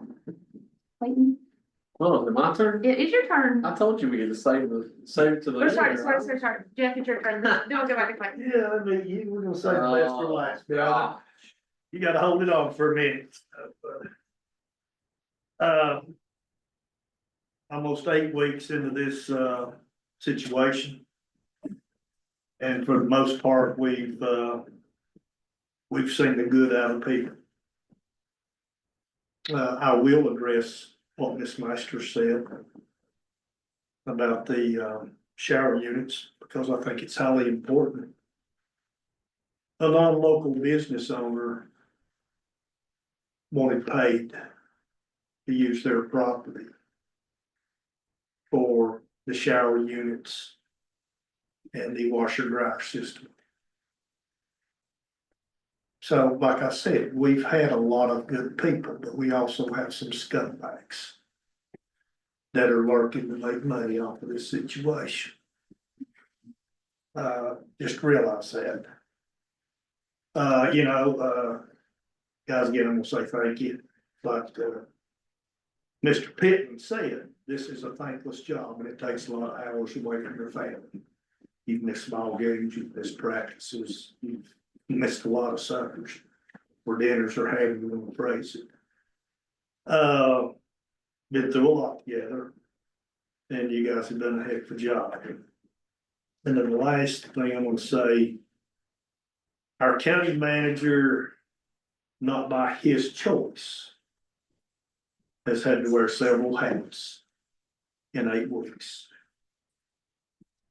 Clayton, Well, is it my turn? it is your turn. I told you we had to save it to the. Oh, sorry, end, sorry, right? sorry, sorry. Jeff, it's your turn. Then we'll go back to Clayton. Yeah, I mean, we're gonna save the best for last, Oh, brother. gosh. You gotta hold it on for a minute. Almost 8 weeks into this, situation. And for the most part, we've seen the good out of people. I will address what Ms. Meister said about the, shower units, because I think it's highly important. A non-local business owner wanted paid to use their property for the shower units and the washer dryer system. So like I said, we've had a lot of good people, but we also have some scumbags that are lurking to make money off of this situation. Just realize that. Guys, again, I'm gonna say thank you, but, Mr. Pittman said, this is a thankless job and it takes a lot of hours away from your family. You've missed ball games, you've missed practices, you've missed a lot of suppers where dinners are having, you want to praise it. Been through a lot together and you guys have done a heck of a job. And then the last thing I'm gonna say, our county manager, not by his choice, has had to wear several hats in 8 weeks.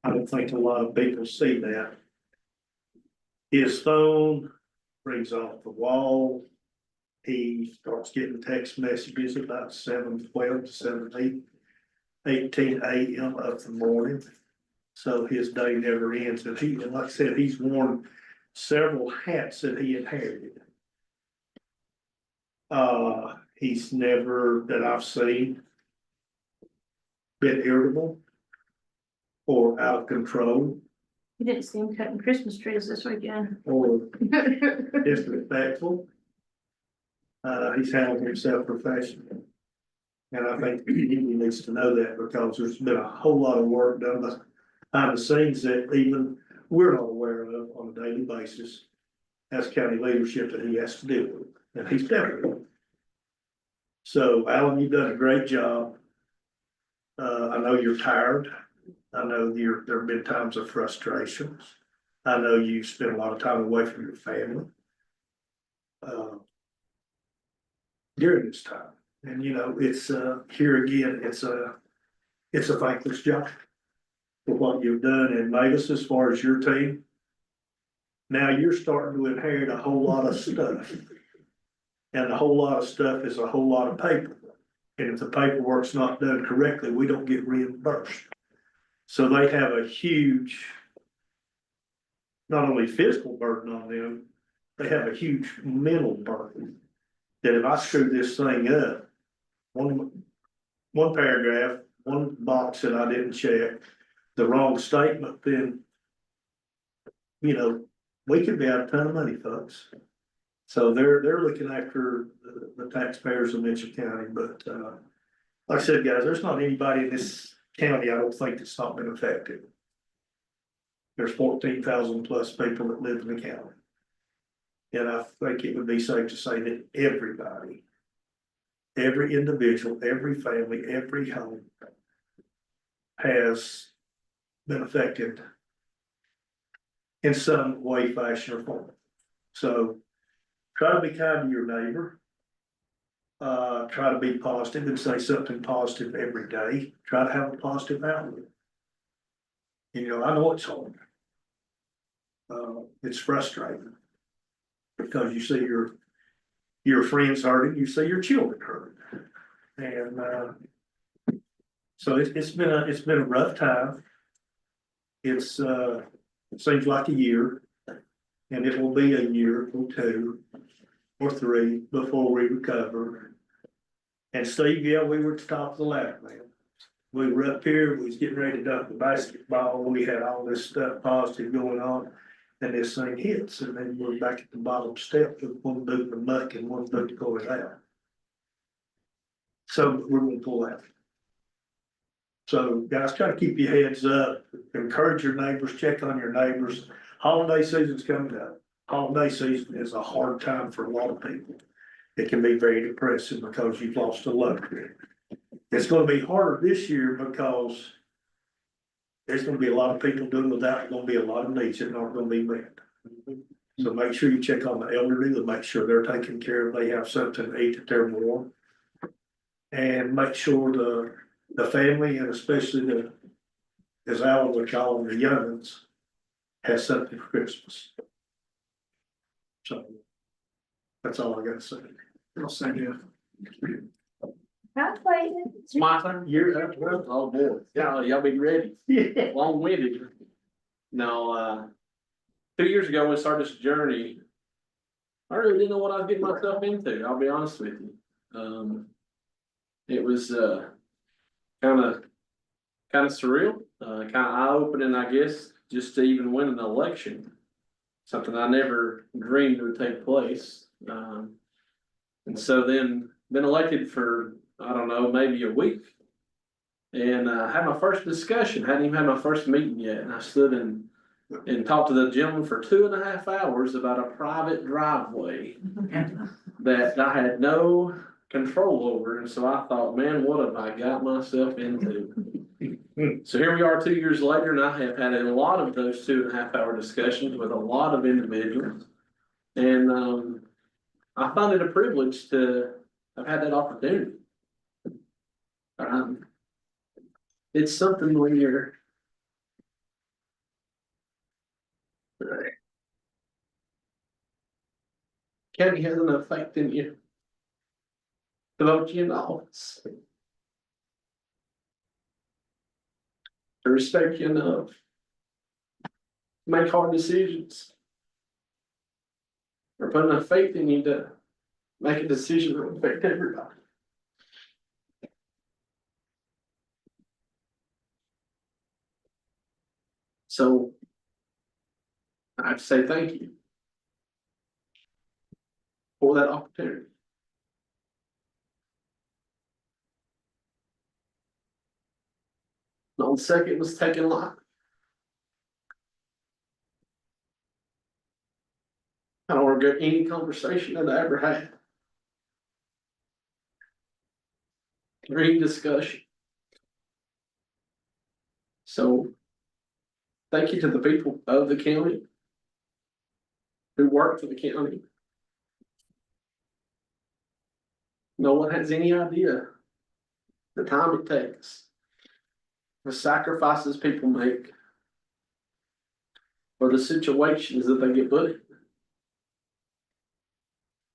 I don't think a lot of people see that. His phone rings off the wall. He starts getting text messages about 7:12 to 7:18 a.m. of the morning. So his day never ends. And like I said, he's worn several hats that he inherited. He's never, that I've seen, been irritable or out of control You didn't see him cutting Christmas trees this weekend. or disrespectful. He's handled himself professionally. And I think he needs to know that because there's been a whole lot of work done behind the scenes that even we're not aware of on a daily basis as county leadership that he has to deal with, and he's definitely. So Alan, you've done a great job. I know you're tired. I know there have been times of frustrations. I know you spent a lot of time away from your family. During this time, and it's here again, it's a thankless job for what you've done and made us as far as your team. Now you're starting to inherit a whole lot of stuff. And a whole lot of stuff is a whole lot of paper. And if the paperwork's not done correctly, we don't get reimbursed. So they have a huge, not only physical burden on them, they have a huge mental burden. That if I screw this thing up, one paragraph, one box that I didn't check, the wrong statement, then, we could be out a ton of money, folks. So they're looking after the taxpayers of Mitchell County, but, Like I said, guys, there's not anybody in this county, I don't think, that's not been affected. There's 14,000 plus people that live in the county. And I think it would be safe to say that everybody, every individual, every family, every home has been affected in some way, fashion, or form. So try to be kind to your neighbor. Try to be positive and say something positive every day. Try to have a positive outlook. You know, I know it's hard. It's frustrating because you see your friends hurting, you see your children hurting. And, so it's been a rough time. It seems like a year, and it will be a year or two or three before we recover. And Steve, yeah, we were at the top of the ladder, man. We were up here, we was getting ready to dunk the basketball, we had all this stuff positive going on. And this thing hits, and then we're back at the bottom step with one boot in the muck and one boot going out. So we're gonna pull out. So guys, try to keep your heads up, encourage your neighbors, check on your neighbors. Holiday season's coming up. Holiday season is a hard time for a lot of people. It can be very depressing because you've lost a loved one. It's gonna be harder this year because there's gonna be a lot of people doing without, there's gonna be a lot of needs that aren't gonna be met. So make sure you check on the elderly, to make sure they're taken care of, they have something to eat, that they're warm. And make sure the family, and especially as Alan would call them, the young ones, has something for Christmas. So that's all I gotta say. I'll send you. Hi, Clayton. It's my turn. You're Oh, boy. Yeah, y'all be ready. yeah. Long-winded. No, 2 years ago, when we started this journey, I really didn't know what I was getting myself into, I'll be honest with you. It was, kinda surreal, kinda eye-opening, I guess, just to even win an election. Something I never dreamed would take place. And so then, been elected for, I don't know, maybe a week. And had my first discussion, hadn't even had my first meeting yet, and I stood and talked to the gentleman for 2.5 hours about a private driveway that I had no control over, and so I thought, man, what have I got myself into? So here we are 2 years later, and I have had a lot of those 2.5 hour discussions with a lot of individuals. And I find it a privilege to have had that opportunity. It's something when you're county has an effect in you to vote you in office, to respect you enough, make hard decisions, or put enough faith in you to make a decision that will affect everybody. So I have to say thank you for that opportunity. Not one second was taken lightly. I don't regret any conversation that I ever had. Or any discussion. So thank you to the people of the county who work for the county. No one has any idea the time it takes, the sacrifices people make, or the situations that they get put in.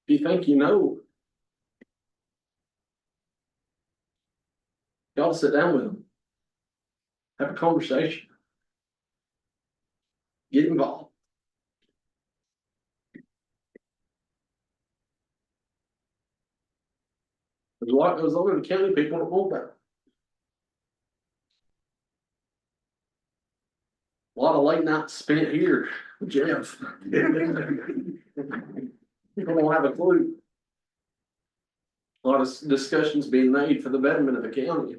If you think you know, y'all sit down with them, have a conversation, get involved. There's a lot goes on in the county people don't know about. A lot of late nights spent here with Jeff. People don't have a clue. A lot of discussions being made for the betterment of the county.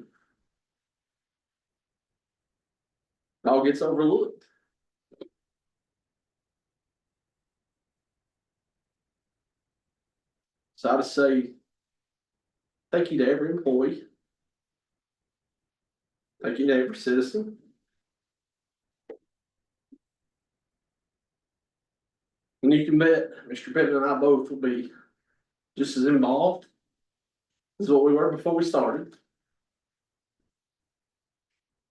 All gets overlooked. So I just say, thank you to every employee. Thank you to every citizen. And you can bet, Mr. Pittman and I both will be just as involved as what we were before we started.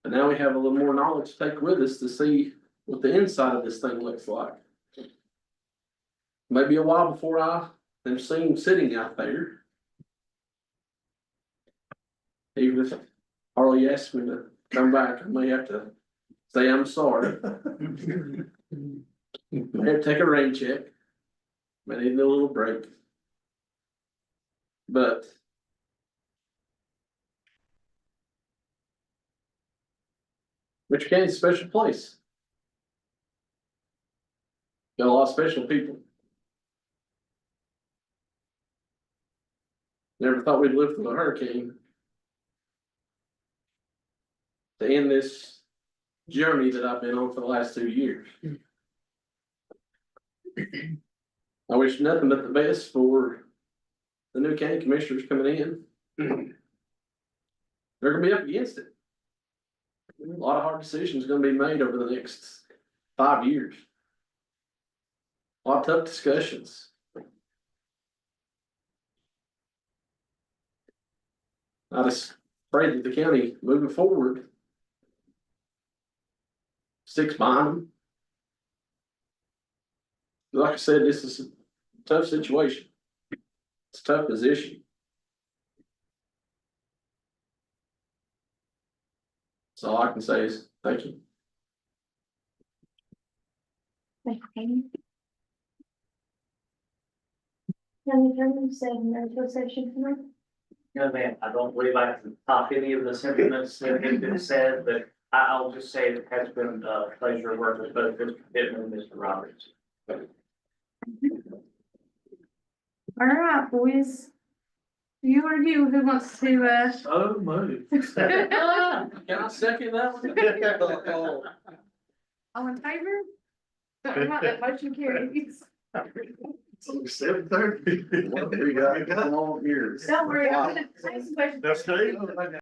But now we have a little more knowledge to take with us to see what the inside of this thing looks like. Maybe a while before I am seen sitting out there. Even if Harley asked me to come back, I may have to say I'm sorry. May have to take a rain check. May need a little break. But Mitchell County's a special place. Got a lot of special people. Never thought we'd live through a hurricane. To end this journey that I've been on for the last 2 years. I wish nothing but the best for the new county commissioners coming in. They're gonna be up against it. A lot of hard decisions gonna be made over the next 5 years. A lot of tough discussions. I just pray that the county moving forward sticks behind them. Like I said, this is a tough situation. It's a tough position. So all I can say is thank you. Thank you. Can you say no session tonight? No, ma'am, I don't believe I can top any of the sentiments that have been said, but I'll just say it has been a pleasure working with both Mr. Pittman and Mr. Roberts. All right, boys. You or you, who wants to, So moved. Can I second that one? all in favor? All right, that motion carries. It's 7:30. What we got going on here? Don't worry, I'm gonna ask questions. Now, Steve.